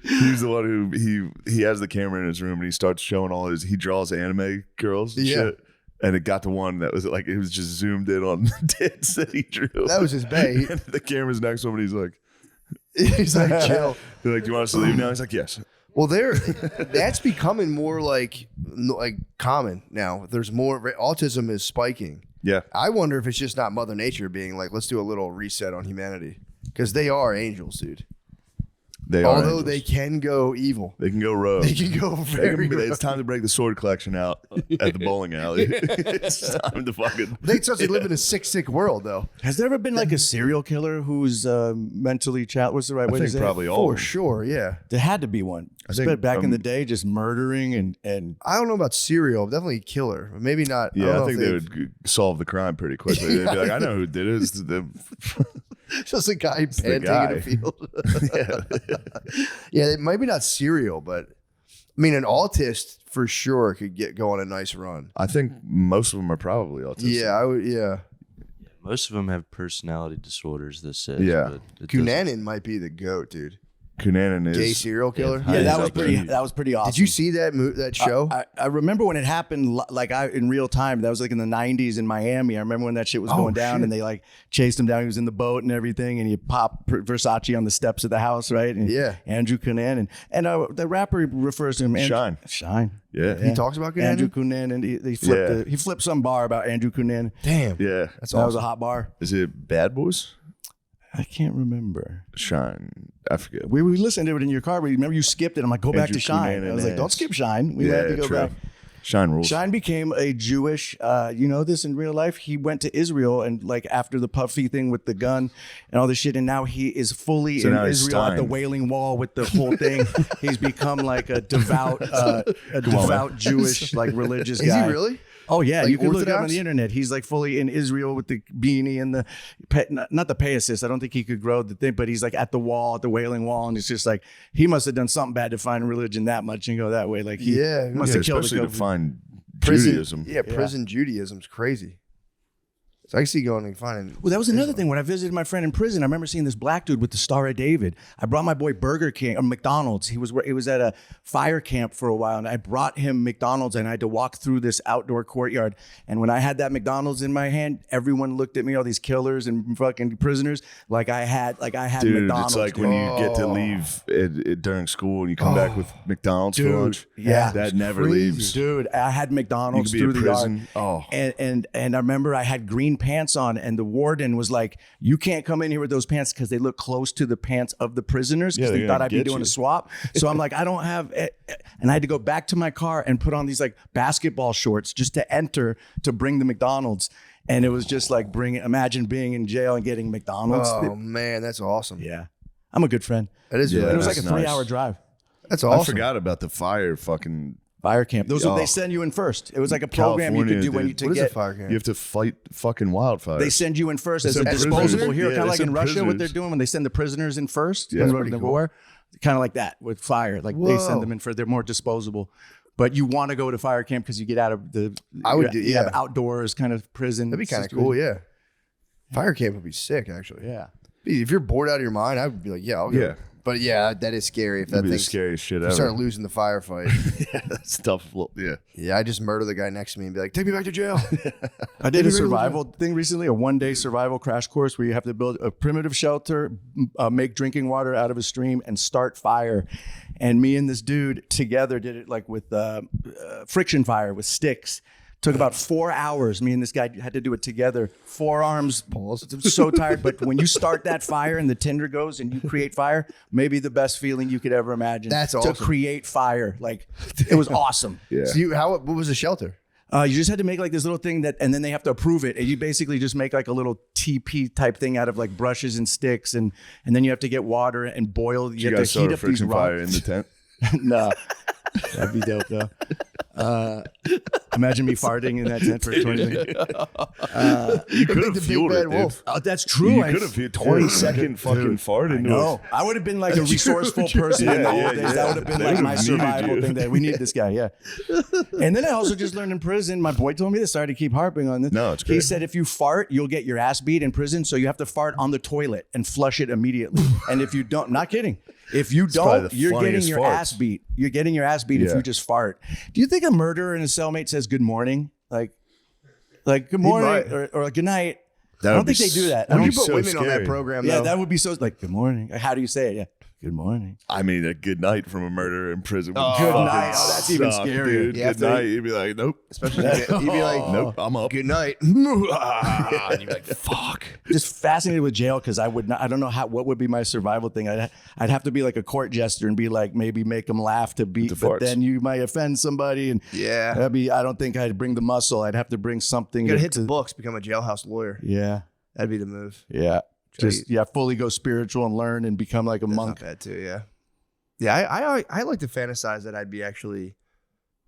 He's the one who he has the camera in his room and he starts showing all his. He draws anime girls and Yeah. shit. And it got to one that was like it was just zoomed in on the tits that he drew. That was his bae. And the camera's next to him and he's like, He's like, chill. they're like, do you want us to leave now? He's like, yes. Well, that's becoming more like common now. There's more autism is spiking. Yeah. I wonder if it's just not Mother Nature being like, let's do a little reset on humanity because they are angels, dude. They are. Although angels. they can go evil, They can go rogue. they can go very. It's time to break the sword collection out at the bowling alley. It's time to fucking. They live in a sick world, though. Has there ever been like a serial killer who's mentally challenged? What's the right I way to think say probably it? all. For sure, yeah. There had to be one. I think, bet back in the day, just murdering and I don't know about serial, definitely killer. Maybe not. Yeah, I don't think know they if would solve the crime pretty quickly. They'd be like, I know who did it. It's the just a guy the panting guy. in a field. yeah. Yeah, it might be not serial, but I mean, an autist for sure could go on a nice run. I think most of them are probably autistic. Yeah, I would. Yeah, Most of them have personality disorders. This says. Yeah. but it doesn't- Cunanan might be the goat, dude. Cunanan is Gay serial killer. yeah, he's that was up there. pretty. That was pretty awesome. Did you see that show? I remember when it happened, in real time. That was like in the '90s in Miami. I remember when that shit was going down, shit. and they like chased him down. He was in the boat and everything, and he popped Versace on the steps of the house, right? And Yeah. Andrew Cunanan, and the rapper refers to him, Shine. Shine. Yeah. he talks about Cunanan? Andrew Cunanan, and he flipped some bar about Andrew Cunanan. Damn, Yeah. that's That was awesome. a hot bar. Is it Bad Boys? I can't remember. Shine. I forget. We listened to it in your car. But remember, you skipped it. I'm like, go back Andrew to Shine. Cunanan I was like, don't ass. skip Shine. We had to go true. back. Shine rules. Shine became a Jewish, you know this in real life. He went to Israel and like after the Puffy thing with the gun and all this shit, and now he is fully So in now he's Israel at the Stein. Wailing Wall with the whole thing. He's become like a devout, Jewish like religious Is guy. he really? Oh yeah, Like you can look up on Orthodox? the internet. He's like fully in Israel with the beanie and the not the pay assist. I don't think he could grow the thing, but he's like at the wall, at the Wailing Wall, and it's just like he must have done something bad to find religion that much and go that way. Like he Yeah, must Yeah, have killed especially a to couple. find Judaism. Yeah, prison Judaism's crazy. So I can see going and finding. Well, that was another thing. When I visited my friend in prison, I remember seeing this black dude with the Star of David. I brought my boy Burger King or McDonald's. He was at a fire camp for a while, and I brought him McDonald's, and I had to walk through this outdoor courtyard. And when I had that McDonald's in my hand, everyone looked at me, all these killers and fucking prisoners, like I had Dude, McDonald's. it's like when you get to leave during school and you come back with McDonald's for lunch. Yeah, that never leaves. Dude, I had McDonald's You could be through in the prison. yard. Oh. And I remember I had green pants on, and the warden was like, "You can't come in here with those pants because they look close to the pants of the prisoners because Yeah, they they're thought gonna I'd be get doing you. a swap." So I'm like, I don't have it. And I had to go back to my car and put on these like basketball shorts just to enter to bring the McDonald's. And it was just like imagine being in jail and getting McDonald's. Oh man, that's awesome. Yeah. I'm a good friend. That is. Yeah, And it was like that's a 3-hour nice. drive. That's awesome. I forgot about the fire fucking Fire camp. Those Oh. they send you in first. It was like a program you could California, do when dude. you to What is a get. fire camp? You have to fight fucking wildfires. They send you in first as a send disposable prisoners. here, Yeah, kind of they like in send Russia, what they're prisoners. doing when they send the prisoners in first. Yeah, in that's the war, kind of like that with fire. Like they Whoa. send them in first. They're more disposable. But you want to go to fire camp because you get out of the. I would do- You have yeah. outdoors kind of prison. That'd be kind of situation. cool. Yeah. Fire camp would be sick, actually. Yeah. If you're bored out of your mind, I would be like, yeah, I'll go. Yeah. But yeah, that is scary. If That'd that be the thing's scariest shit you ever. start losing the firefight. Yeah, that's tough. Yeah. Yeah, I just murder the guy next to me and be like, take me back to jail. I did a survival thing recently, a 1-day survival crash course where you have to build a primitive shelter, make drinking water out of a stream, and start fire. And me and this dude together did it like with friction fire with sticks. Took about 4 hours. Me and this guy had to do it together. Forearms, so tired. But when you start that fire and the tinder goes and you create fire, maybe the best feeling you could ever imagine. That's awesome. To create fire. Like, it was awesome. Yeah. So what was the shelter? You just had to make like this little thing and then they have to approve it. And you basically just make like a little TP type thing out of like brushes and sticks. And then you have to get water and boil. You have guys to heat start a up these friction fire rocks. in the tent. No, that'd be dope though. Imagine me farting in that tent for 20 minutes. You could the have big fueled bad it, dude. wolf. Oh, that's true. You could have hit 20-second fucking fart into No, it. I would have been like a resourceful person in the Yeah, old days. yeah. That would have been They like would my have needed survival you. thing. That we need this guy, yeah. And then I also just learned in prison. My boy told me this. Sorry to keep harping on this. No, it's He great. said if you fart, you'll get your ass beat in prison. So you have to fart on the toilet and flush it immediately. And if you don't, not kidding. If you probably don't, the you're getting funniest your farts. ass beat. You're getting your ass beat if Yeah. you just fart. Do you think a murderer and a cellmate says good morning, like good morning might. or good night? That I don't would think be they do that. that I would don't be You put so women on that scary. program, yeah, though. that would be so like good morning. How do you say it? Yeah, good morning. I mean, a good night from a murderer in prison. Would Good fucking night. Oh, that's even suck, scarier. Dude. Yeah, Good night. You'd be like, nope. Especially you'd be like, Nope, I'm up. good night. And you'd be like, fuck. Just fascinated with jail because I would not. I don't know what would be my survival thing. I'd have to be like a court jester and be like maybe make them laugh to beat, The but farts. then you might offend somebody and Yeah. that'd be. I don't think I'd bring the muscle. I'd have to bring something. You gotta to- hit the books, become a jailhouse lawyer. Yeah, That'd be the move. yeah. Just fully go spiritual and learn and become like a That's monk. not bad too, yeah. Yeah, I like to fantasize that I'd be actually.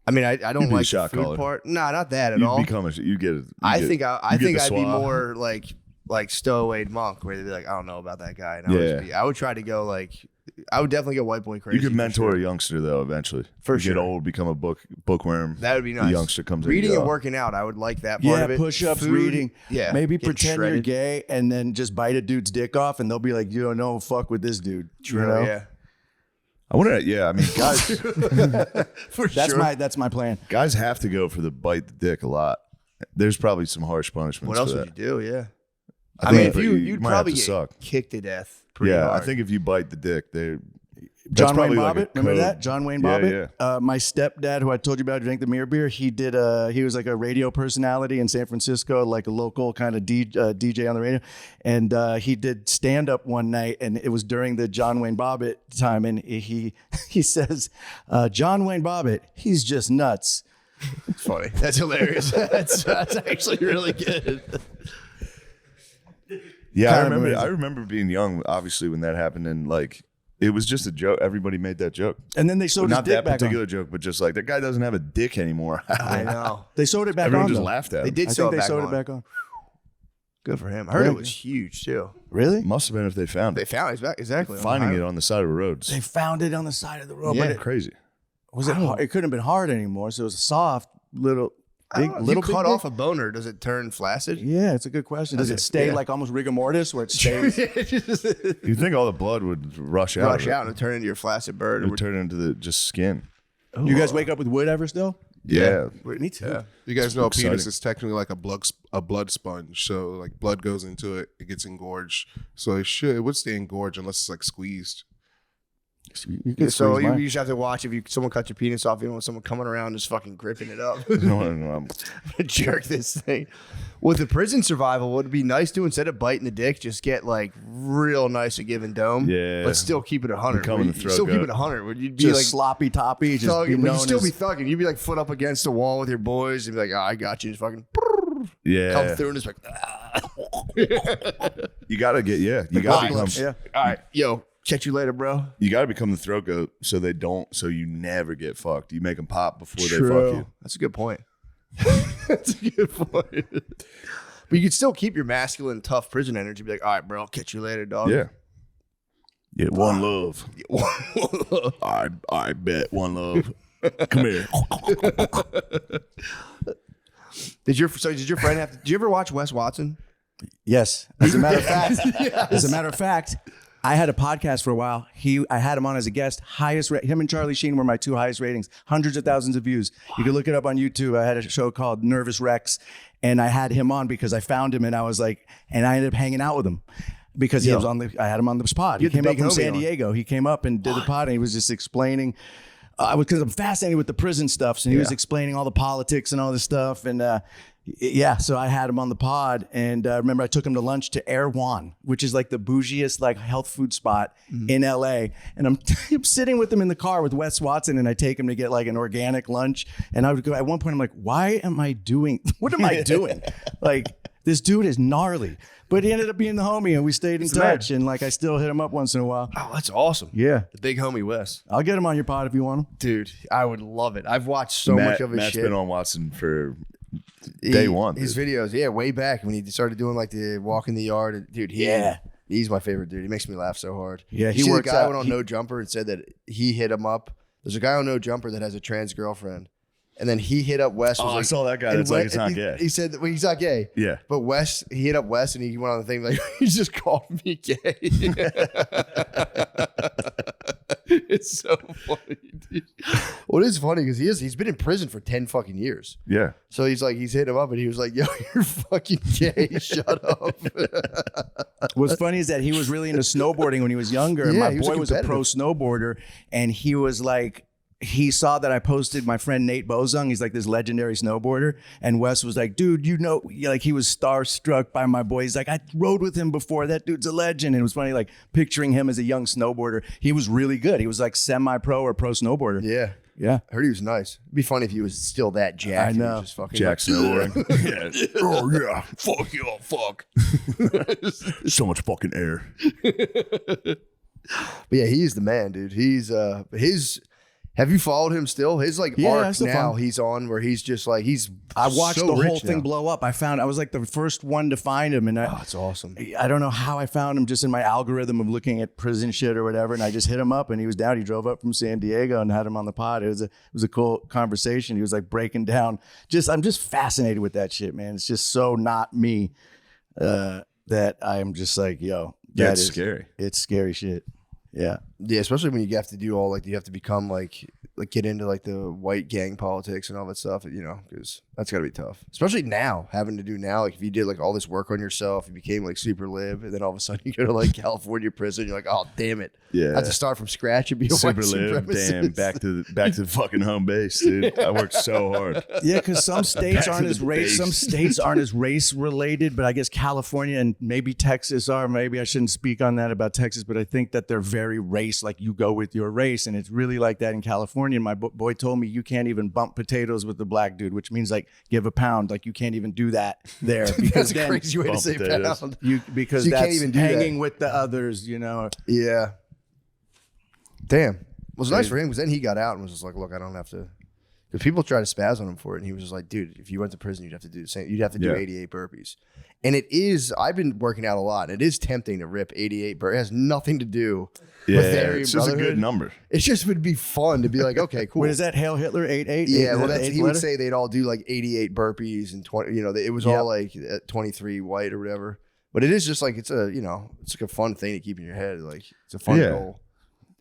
I mean, I don't You'd be a like the shot food caller. part. No, not that at You all. become you get it. I think I'd be swab. more like stowaway monk, where they'd be like, I don't know about that guy. And I would try to go like, I would definitely go white boy crazy. You could for mentor sure. a youngster though. Eventually, For you sure. get old, become a bookworm. That would be The nice. youngster comes in, reading you and go. working out. I would like that part Yeah, of it. push-ups, Food, reading. Yeah, Maybe get pretend you're shredded. gay and then just bite a dude's dick off, and they'll be like, "You don't know, fuck with this dude." True. You know? Yeah. I wonder. Yeah, I mean, guys, For That's my plan. guys have to go for the bite the dick a lot. There's probably some harsh punishments. What else for would that. you do? Yeah. I I mean, think if you you'd might have probably to get suck. kicked to death. Pretty Yeah, hard. I think if you bite the dick, that's John Wayne probably like a Bobbitt, remember code. that? John Wayne Yeah, Bobbitt. My stepdad, who I told you about, who drank the mirror beer. He did. He was like a radio personality in San Francisco, like a local kind of DJ on the radio, and he did stand up one night, and it was during the John Wayne Bobbitt time, and he says, John Wayne Bobbitt, he's just nuts. It's funny. That's hilarious. that's actually really good. Yeah, Kind of amazing. I remember being young, obviously, when that happened, and like it was just a joke. Everybody made that joke. And then they sewed his Not dick that back on. particular joke, but just like that guy doesn't have a dick anymore. I know. They sewed it back Everyone on. just though. laughed at They him. did I sew think it they back sewed on. it back on. Good for him. I heard Yeah. it was huge too. Really? Must have been if they found They it. found it back exactly. Finding it on the side of the roads. They found it on the side of the road. Yeah. But it, Crazy. was it hard? It couldn't have been hard anymore. So it was a soft little. little cut big off a boner, does it turn flaccid? Yeah, it's a good question. Does it stay like almost rigor mortis where it stays? You think all the blood would rush out? Rush out and turn into your flaccid bird. It would turn into the just skin. You guys wake up with wood ever still? Yeah. Me too. Yeah. You guys know a penis Exciting. is technically like a blood sponge. So like blood goes into it, it gets engorged. So it would stay engorged unless it's like squeezed. You can So squeeze you mine. just have to watch if someone cut your penis off. You don't want someone coming around just fucking gripping it up. No. Jerk this thing. With the prison survival, what would be nice to instead of biting the dick, just get like real nice at giving dome. Yeah. But still keep it 100. Come in the throat Still keep goat. it 100. Would you be just like sloppy toppy, just thugging, be but known you'd still as, be thugging. You'd be like foot up against the wall with your boys and be like, oh, I got you. Just fucking Yeah. come through and just like, You gotta get you gotta become yeah. all right, yo, catch you later, bro. you gotta become the throat goat so you never get fucked. You make them pop before they True. fuck you. That's a good point. That's a good point. But you can still keep your masculine, tough prison energy. Be like, all right, bro, I'll catch you later, dog. Yeah. Yeah, one love. I bet one love. Come here. Did your friend have? Did you ever watch Wes Watson? Yes. As a matter of fact, I had a podcast for a while. I had him on as a guest. Him and Charlie Sheen were my two highest ratings. Hundreds of thousands of views. You can look it up on YouTube. I had a show called Nervous Rex, and I had him on because I found him, and I was like, and I ended up hanging out with him because he was I had him on the pod. He had the came up big from homie San on. Diego. He came up and did the pod, and he was just explaining. Because I'm fascinated with the prison stuff, so he was explaining all the politics and all this stuff, and so I had him on the pod, and remember I took him to lunch to Erewhon, which is like the bougiest like health food spot in LA, and I'm sitting with him in the car with Wes Watson, and I take him to get like an organic lunch, and I would go at one point I'm like, what am I doing? Like this dude is gnarly, but he ended up being the homie, and we stayed in touch, and like I still hit him up once in a while. Oh, that's awesome. Yeah, The big homie Wes. I'll get him on your pod if you want him. Dude, I would love it. I've watched so much of his Matt's shit. been on Watson for day one. His dude. videos, way back when he started doing like the walk in the yard. Dude, he's my favorite dude. He makes me laugh so hard. Yeah, he You see works the guy out. went on No Jumper and said that he hit him up. There's a guy on No Jumper that has a trans girlfriend. And then he hit up Wes. Oh, was I like, saw that guy and that's like, it's not gay. He said, well, he's not gay. Yeah. But he hit up Wes and he went on the thing like, he just called me gay. It's so funny, dude. Well, it is funny because he's been in prison for 10 fucking years. Yeah. So he's hitting him up and he was like, yo, you're fucking gay. Shut up. What's funny is that he was really into snowboarding when he was younger. And Yeah, my he was boy was a pro snowboarder, and he was like, he saw that I posted my friend Nate Bozung. He's like this legendary snowboarder. And Wes was like, dude, like he was starstruck by my boy. He's like, I rode with him before. That dude's a legend. And it was funny, like picturing him as a young snowboarder. He was really good. He was like semi-pro or pro snowboarder. Yeah. Yeah. I heard he was nice. It'd be funny if he was still that jacked. I He was know. just fucking Jack snowboarding. Yeah. Oh yeah. Fuck you. Fuck. So much fucking air. But yeah, he's the man, dude. He's have you followed him still? His like Yeah, I arc still now follow him. he's on where he's just like I watched so the whole rich thing now. blow up. I was like the first one to find him, and Oh, it's awesome. I don't know how I found him, just in my algorithm of looking at prison shit or whatever. And I just hit him up, and he was down. He drove up from San Diego and had him on the pod. It was a cool conversation. He was like breaking down. I'm just fascinated with that shit, man. It's just so not me that I'm just like, yo, Yeah, that it's is scary. It's scary shit. Yeah. Yeah, especially when you have to do all you have to become like get into like the white gang politics and all that stuff, because that's got to be tough. Especially now, having to do now, like if you did like all this work on yourself, you became like super lib, and then all of a sudden you go to like California prison, you're like, oh damn it, Yeah. I have to start from scratch and be a Super white live. supremacist. Damn. Back to the fucking home base, dude. I worked so hard. Yeah, because some states Back aren't to as the race. base. Some states aren't as race related, but I guess California and maybe Texas are. Maybe I shouldn't speak on that about Texas, but I think that they're very race. Like you go with your race, and it's really like that in California. And my boy told me you can't even bump potatoes with the black dude, which means like give a pound. Like you can't even do that there because That's a then crazy way to bump say potatoes. pound. because So you can't that's even do that. hanging with the others. Yeah. Damn. Well, it's nice for him because then he got out and was just like, look, I don't have to. Because people try to spaz on him for it, and he was just like, "Dude, if you went to prison, you'd have to do the same. You'd have to do 88 burpees." And it is. I've been working out a lot. And it is tempting to rip 88 burpees. It has nothing to do with it's just a good number. It just would be fun to be like, okay, cool. What is that? Hail Hitler 88? Yeah, well, he would say they'd all do like 88 burpees and 20. You know, it was all like 23 white or whatever. But it is just like it's like a fun thing to keep in your head. Like it's a fun goal.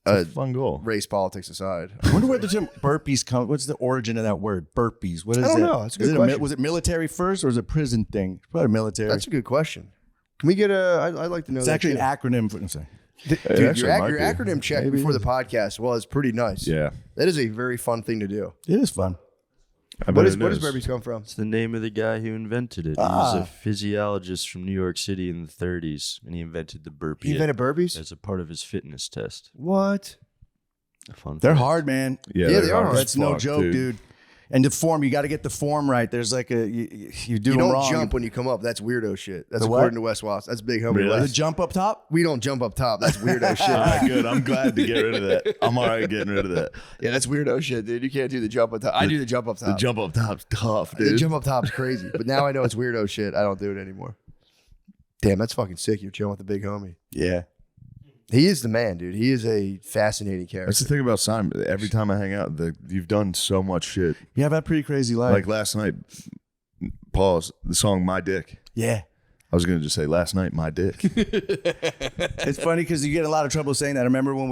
It's a fun goal. Race politics aside. I wonder where the term burpees come. What's the origin of that word? Burpees. What is it? I don't know. It's a good question. Was it military first or was it a prison thing? Probably military. That's a good question. Can we get I'd like to know. It's actually an acronym for. I'm sorry. Dude, your acronym check before the podcast was pretty nice. Yeah. That is a very fun thing to do. It is fun. Where does burpees come from? It's the name of the guy who invented it. He was a physiologist from New York City in the 30s, and he invented the burpee. He invented burpees? As a part of his fitness test. What? They're hard, man. Yeah, they are. That's no joke, dude. And the form, you got to get the form right. There's like you do you don't wrong. jump when you come up. That's weirdo shit. That's The what? according to Wes Watson. That's big homie. The Wes. jump up top? We don't jump up top. That's weirdo shit. All right, good. I'm glad to get rid of that. I'm all right getting rid of that. Yeah, that's weirdo shit, dude. You can't do the jump up top. I do the jump up top. The jump up top's tough, The dude. jump up top's crazy. But now I know it's weirdo shit. I don't do it anymore. Damn, that's fucking sick. You're chilling with the big homie. Yeah. He is the man, dude. He is a fascinating character. That's the thing about Simon. Every time I hang out, you've done so much shit. You have a pretty crazy life. Like last night, pause, the song My Dick. Yeah. I was going to just say last night, My Dick. It's funny because you get a lot of trouble saying that. I remember when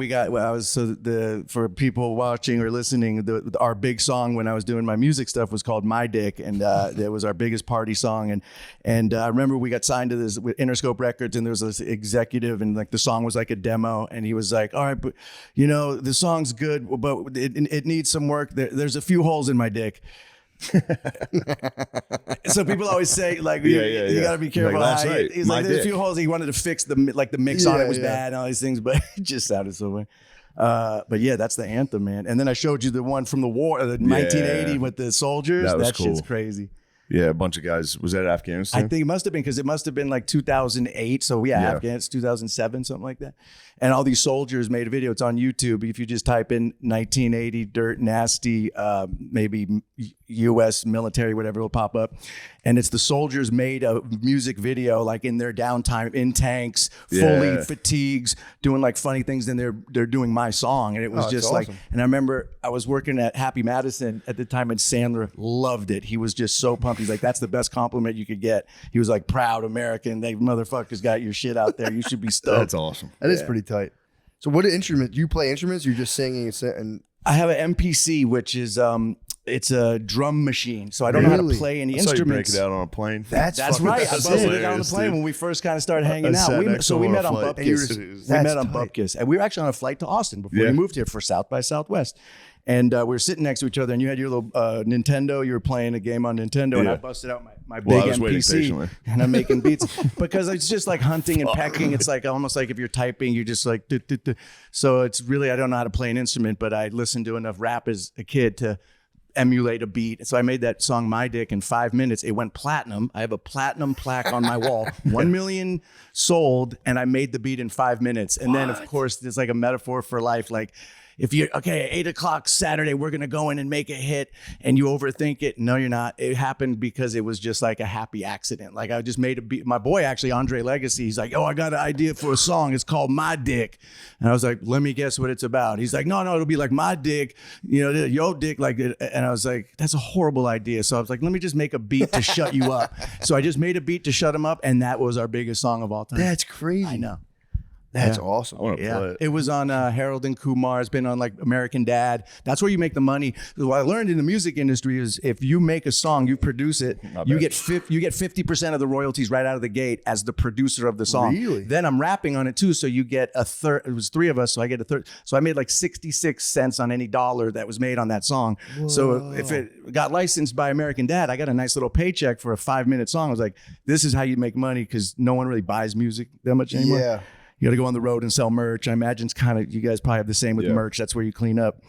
for people watching or listening, our big song when I was doing my music stuff was called My Dick, and it was our biggest party song. And I remember we got signed to this with Interscope Records, and there was this executive, and like the song was like a demo, and he was like, "All right, but the song's good, but it needs some work. There's a few holes in my dick." So people always say like you got to be careful. Like last night, he's like, there's a few holes. He wanted to fix the mix on it was bad and all these things, but it just sounded so weird. But yeah, that's the anthem, man. And then I showed you the one from the war, the 1980 with the soldiers. That cool. Shit's crazy. Yeah, a bunch of guys. Was that Afghanistan? I think it must have been because it must have been like 2008. So Afghanistan, 2007, something like that. And all these soldiers made a video. It's on YouTube. If you just type in 1980 dirt nasty, maybe U.S. military, whatever, will pop up. And it's the soldiers made a music video like in their downtime in tanks, fully fatigues, doing like funny things. And they're doing my song. And it was just awesome. like, and I remember I was working at Happy Madison at the time, and Sandler loved it. He was just so pumped. He's like, that's the best compliment you could get. He was like, proud American. They motherfuckers got your shit out there. You should be stoked. That's awesome. That is pretty tight. So what instrument? Do you play instruments? Or you're just singing and I have an MPC, which is it's a drum machine. So I don't know how to play any I saw you instruments. break it out on a plane. That's right. I busted it out on the plane when we first kind of started hanging out. We met on Bupkis. We met on Bupkis, and we were actually on a flight to Austin before we moved here for South by Southwest. And we were sitting next to each other, and you had your little Nintendo. You were playing a game on Nintendo, and I busted out my big MPC, and I'm making beats because it's just like hunting and pecking. It's like almost like if you're typing, you're just like. So it's really, I don't know how to play an instrument, but I listened to enough rap as a kid to emulate a beat. So I made that song My Dick in 5 minutes. It went platinum. I have a platinum plaque on my wall, 1 million sold, and I made the beat in 5 minutes. And then of course there's like a metaphor for life, like if you're at 8:00 Saturday, we're gonna go in and make a hit, and you overthink it. No, you're not. It happened because it was just like a happy accident. Like I just made a beat. My boy, actually, Andre Legacy, he's like, "Oh, I got an idea for a song. It's called My Dick." And I was like, "Let me guess what it's about." He's like, "No, it'll be like my dick, yo dick, like." And I was like, "That's a horrible idea." So I was like, "Let me just make a beat to shut you up." So I just made a beat to shut him up, and that was our biggest song of all time. That's crazy. I know. That's awesome. I want to play it. It was on Harold and Kumar. It's been on like American Dad. That's where you make the money. What I learned in the music industry is if you make a song, you produce it, you get 50% of the royalties right out of the gate as the producer of the song. Really? Then I'm rapping on it too, so you get a third. It was 3 of us, so I get a third. So I made like 66 cents on any dollar that was made on that song. Whoa. So if it got licensed by American Dad, I got a nice little paycheck for a 5-minute song. I was like, this is how you make money because no one really buys music that much anymore. Yeah. You got to go on the road and sell merch. I imagine it's kind of, you guys probably have the same with merch. That's where you clean up.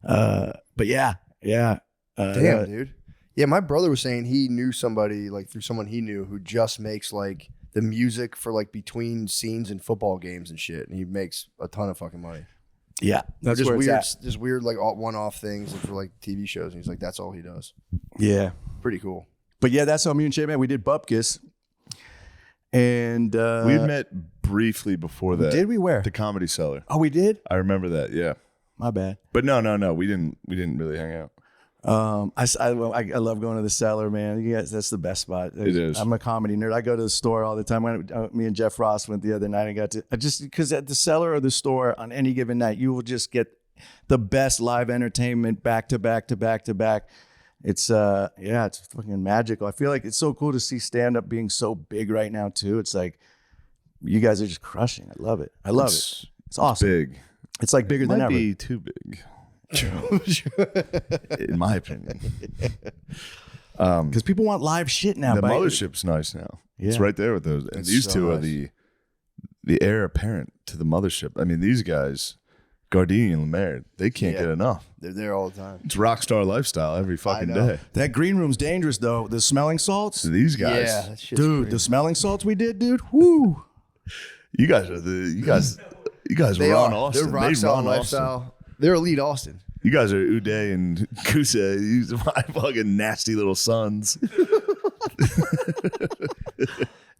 But yeah. Damn, dude. Yeah, my brother was saying he knew somebody, like through someone he knew, who just makes like the music for like between scenes and football games and shit. And he makes a ton of fucking money. Yeah, that's just where weird, it's at. just weird like one-off things for like TV shows. And he's like, that's all he does. Yeah, Pretty cool. but yeah, that's how me and Shay, man, we did Bupkis. And We had met briefly before that. did we where? The Comedy Cellar. Oh, we did. I remember that. Yeah. My bad. But no. We didn't really hang out. I love going to the Cellar, man. Yes, that's the best spot. It is. I'm a comedy nerd. I go to the store all the time. Me and Jeff Ross went the other night and because at the Cellar or the store on any given night, you will just get the best live entertainment back to back to back to back. It's it's fucking magical. I feel like it's so cool to see stand up being so big right now too. It's like you guys are just crushing. I love it. It's awesome. Big. It's like bigger than Might ever. be too big. In my opinion. Because people want live shit now. The Mothership's nice now. It's Yeah. right there with those. And It's these so two are nice. the heir apparent to the Mothership. I mean, these guys, Gardini and Lemaire, they can't Yeah. get enough. They're there all the time. It's rock star lifestyle every fucking know. day. That green room's dangerous though. The smelling salts. So these guys, Yeah, that shit's Dude, crazy. the smelling salts we did, dude. Woo. you guys They run are. Austin. They're rock They star run lifestyle. Austin. They're elite Austin. You guys are Uday and Kusa. These are my fucking nasty little sons.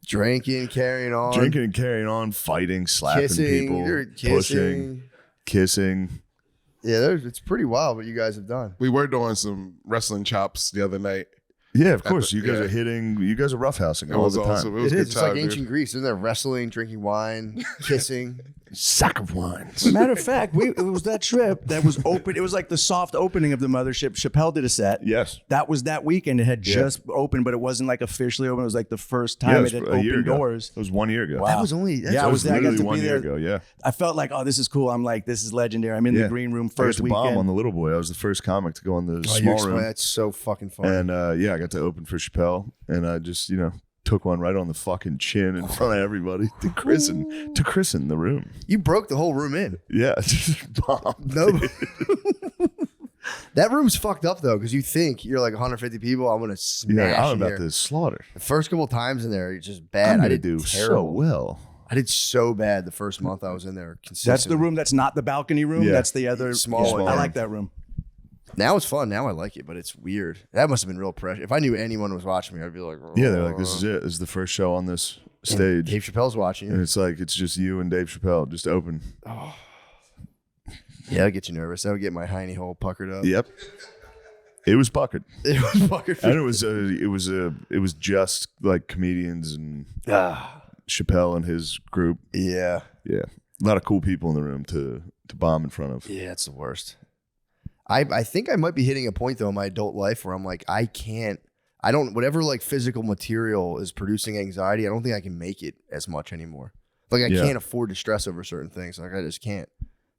Drinking, carrying on, Drinking and carrying on, fighting, slapping kissing. people, They're pushing, kissing. Yeah, it's pretty wild what you guys have done. We were doing some wrestling chops the other night. Yeah, of course. You guys Yeah. are hitting. You guys are roughhousing It all was the time. awesome. It was It a is. good It's like time, ancient dude. Greece. Isn't there wrestling, drinking wine, kissing? Sack of wines. Matter of fact, it was that trip that was open. It was like the soft opening of the Mothership. Chappelle did a set. Yes. That was that weekend. It had just opened, but it wasn't like officially open. It was like the first Yeah, time was it had a year opened ago. doors. It was 1 year ago. Wow. That was only. That's Yeah, I It was there. I got literally to 1 be year there. ago. Yeah. I felt like, oh, this is cool. I'm like, this is legendary. I'm in the green room I got first to bomb weekend. on the Little Boy. I was the first comic to go in the you small explain. room. That's so fucking funny. And I got to open for Chappelle, and I just took one right on the fucking chin in front of everybody to christen the room. You broke the whole room in. Yeah, just bombed. No. That room's fucked up though, because you think you're like 150 people. I'm gonna smash. I'm about here. to slaughter. The first couple times in there, it's just I'm bad. I gonna did do so terrible. well. I did so bad the first month I was in there. That's the consistently. room that's not the balcony room. Yeah. That's the other Small one. I like that room. Now it's fun. Now I like it, but it's weird. That must have been real pressure. If I knew anyone was watching me, I'd be like, Yeah, they're like, this is it. This is the first show on this stage. Dave Chappelle's watching And you. it's like, it's just you and Dave Chappelle. Just open. Yeah, that'll get you nervous. That'll get my hiney hole puckered up. Yep. It was puckered. It was puckered. And it was just like comedians and Chappelle and his group. Yeah. Yeah. A lot of cool people in the room to bomb in front of. Yeah, it's the worst. I think I might be hitting a point though in my adult life where I'm like, whatever like physical material is producing anxiety, I don't think I can make it as much anymore. Like I can't afford to stress over certain things. Like I just can't.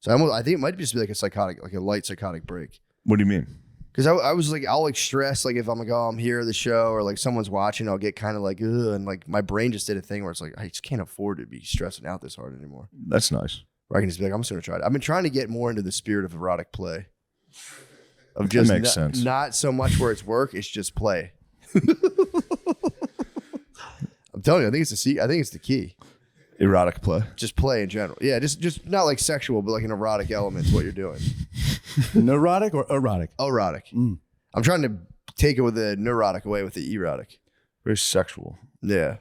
So I think it might just be like a light psychotic break. What do you mean? Because I was like, I'll like stress, like if I'm like, oh, I'm here at the show or like someone's watching, I'll get kind of like, ugh. And like my brain just did a thing where it's like, I just can't afford to be stressing out this hard anymore. That's nice. Where I can just be like, I'm just going to try it. I've been trying to get more into the spirit of erotic play. Of That just makes sense. Not so much where it's work, it's just play. I'm telling you, I think it's the key. Erotic play. Just play in general. Yeah, just not like sexual, but like an erotic element to what you're doing. Neurotic or erotic? Erotic. I'm trying to take it with the neurotic away with the erotic. Very sexual. Yeah.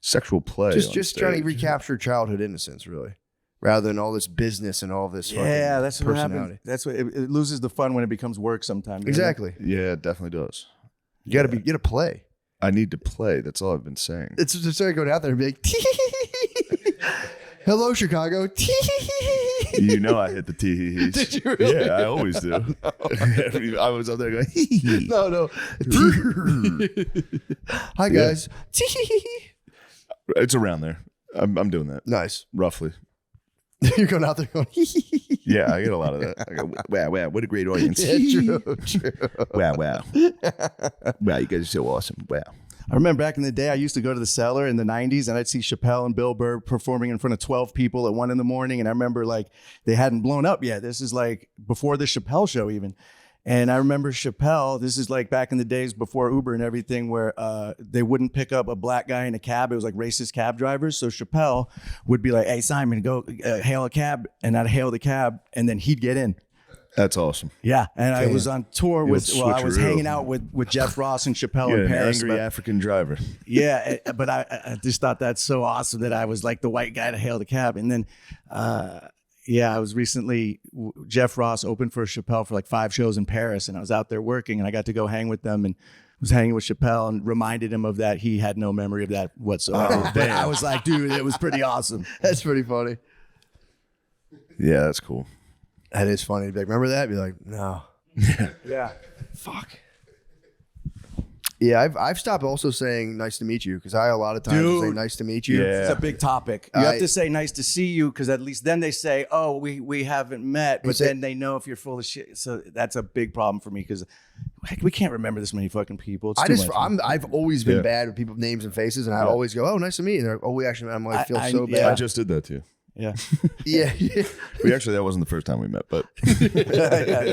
Sexual play. Just trying to recapture childhood innocence, really. Rather than all this business and all this fucking Yeah, that's what happens. personality. That's what it loses the fun when it becomes work sometimes. Exactly. Yeah, it definitely does. You gotta play. I need to play. That's all I've been saying. It's just like going out there and be like, hello, Chicago. You know I hit the tee-hee-hees. Did you really? Yeah, I always do. I was up there going, No. Hi, guys. It's around there. I'm doing that. Nice. Roughly. You're going out there going, Yeah, I get a lot of that. I go, wow, what a great audience. yeah, true. Wow. Wow, you guys are so awesome. Wow. I remember back in the day, I used to go to the Cellar in the 90s and I'd see Chappelle and Bill Burr performing in front of 12 people at 1 a.m. And I remember like they hadn't blown up yet. This is like before the Chappelle show even. And I remember Chappelle, this is like back in the days before Uber and everything, where they wouldn't pick up a black guy in a cab. It was like racist cab drivers. So Chappelle would be like, hey, Simon, go hail a cab. And I'd hail the cab and then he'd get in. That's awesome. Yeah. And I was on tour with, I was switcheroo. hanging out with Jeff Ross and Chappelle You're in an Paris. angry African driver. Yeah. But I just thought that's so awesome that I was like the white guy to hail the cab. And then, I was recently, Jeff Ross opened for Chappelle for like 5 shows in Paris, and I was out there working, and I got to go hang with them and was hanging with Chappelle and reminded him of that. He had no memory of that whatsoever. But I was like, dude, it was pretty awesome. That's pretty funny. Yeah, that's cool. That is funny. Be like, remember that? Be like, no. Yeah. Fuck. Yeah, I've stopped also saying nice to meet you because I a lot of times say nice to meet you. Yeah. It's a big topic. You have to say nice to see you because at least then they say, oh, we haven't met, but then they know if you're full of shit. So that's a big problem for me because we can't remember this many fucking people. It's too much. I've always been bad with people's names and faces, and I always go, oh, nice to meet you. And they're like, oh, we actually met. I'm like, I feel so bad. I just did that too. Yeah. Yeah. That wasn't the first time we met, but Yeah,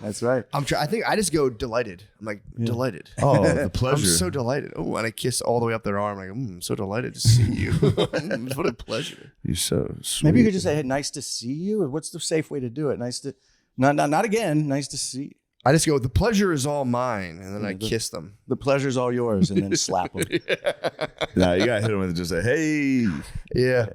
that's right. I think I just go delighted. I'm like, delighted. oh, the pleasure. I'm so delighted. Oh, and I kiss all the way up their arm. Like, I'm so delighted to see you. What a pleasure. You're so sweet. Maybe you could just say, hey, nice to see you. What's the safe way to do it? Nice to, not again. Nice to see you. I just go, the pleasure is all mine. And then I kiss them. The pleasure's all yours, and then slap them. Nah, you got to hit him with it. Just say, hey. Yeah.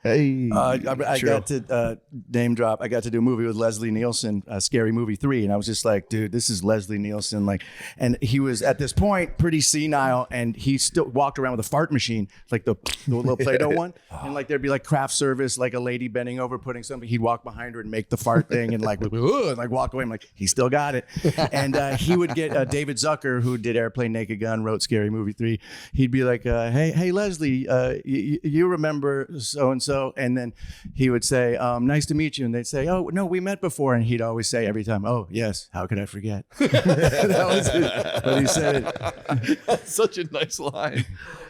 Hey. I got to name drop. I got to do a movie with Leslie Nielsen, Scary Movie 3. And I was just like, dude, this is Leslie Nielsen. Like, and he was at this point pretty senile, and he still walked around with a fart machine, like the little Play-Doh one. And like, there'd be like craft service, like a lady bending over, putting something. He'd walk behind her and make the fart thing and like, and like walk away. I'm like, he still got it. And he would get David Zucker, who did Airplane, Naked Gun, wrote Scary Movie 3. He'd be like, hey, Leslie, you remember so-and-so? And then he would say, nice to meet you. And they'd say, oh, no, we met before. And he'd always say every time, oh, yes, how could I forget? That was it. But he said it. That's such a nice line.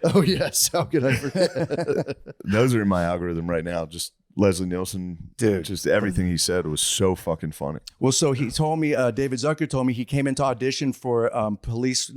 Oh, yes, how could I forget? Those are in my algorithm right now. Just Leslie Nielsen, dude. Just everything he said was so fucking funny. Well, so he told me, David Zucker told me he came into audition for Police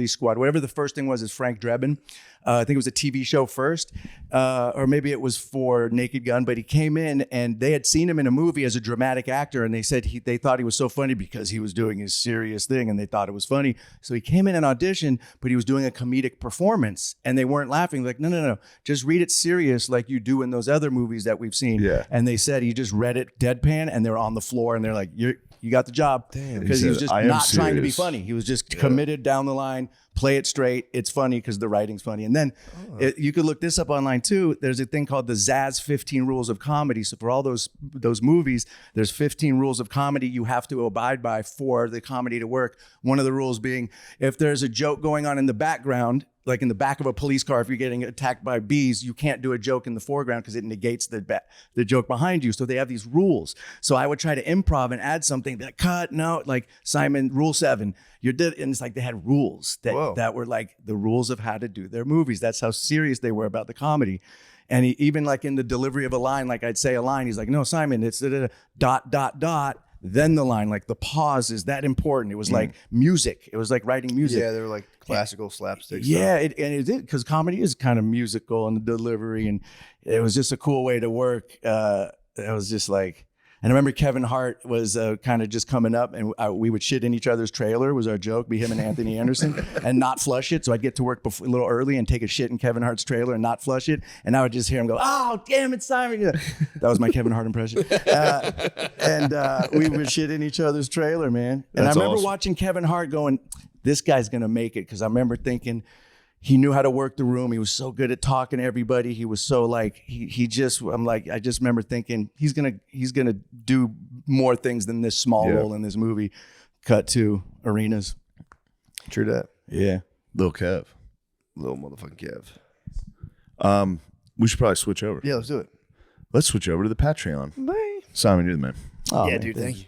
Squad, whatever the first thing was, is Frank Drebin. I think it was a TV show first, or maybe it was for Naked Gun, but he came in and they had seen him in a movie as a dramatic actor, and they said they thought he was so funny because he was doing his serious thing and they thought it was funny. So he came in an audition, but he was doing a comedic performance and they weren't laughing. Like, no, just read it serious like you do in those other movies that we've seen. Yeah. And they said he just read it deadpan and they're on the floor and they're like, you got the job. Because he was just not trying to be funny. He was just committed down the line. Play it straight. It's funny because the writing's funny. And then you could look this up online too. There's a thing called the Zaz 15 Rules of Comedy. So for all those movies, there's 15 rules of comedy you have to abide by for the comedy to work. One of the rules being, if there's a joke going on in the background, like in the back of a police car, if you're getting attacked by bees, you can't do a joke in the foreground because it negates the joke behind you. So they have these rules. So I would try to improv and add something that cut, no, like Simon, rule 7. And it's like they had rules that were like the rules of how to do their movies. That's how serious they were about the comedy. And even like in the delivery of a line, like I'd say a line, he's like, no, Simon, it's ... Then the line, like the pause is that important. It was like music. It was like writing music. Yeah, they were like classical slapstick Yeah, stuff. it did, because comedy is kind of musical in the delivery, and it was just a cool way to work. It was just like, and I remember Kevin Hart was kind of just coming up, and we would shit in each other's trailer was our joke, be him and Anthony Anderson, and not flush it. So I'd get to work a little early and take a shit in Kevin Hart's trailer and not flush it. And I would just hear him go, oh, damn it, Simon. That was my Kevin Hart impression. And we would shit in each other's trailer, man. And That's I remember awesome. watching Kevin Hart going, this guy's going to make it. Because I remember thinking, he knew how to work the room. He was so good at talking to everybody. He was so like, I just remember thinking he's gonna do more things than this small role in this movie. Cut to arenas. True that. Yeah. Lil Kev. Little motherfucking Kev. We should probably switch over. Yeah, let's do it. Let's switch over to the Patreon. Bye. Simon, you're the man. Oh, Yeah, man, dude, thank you.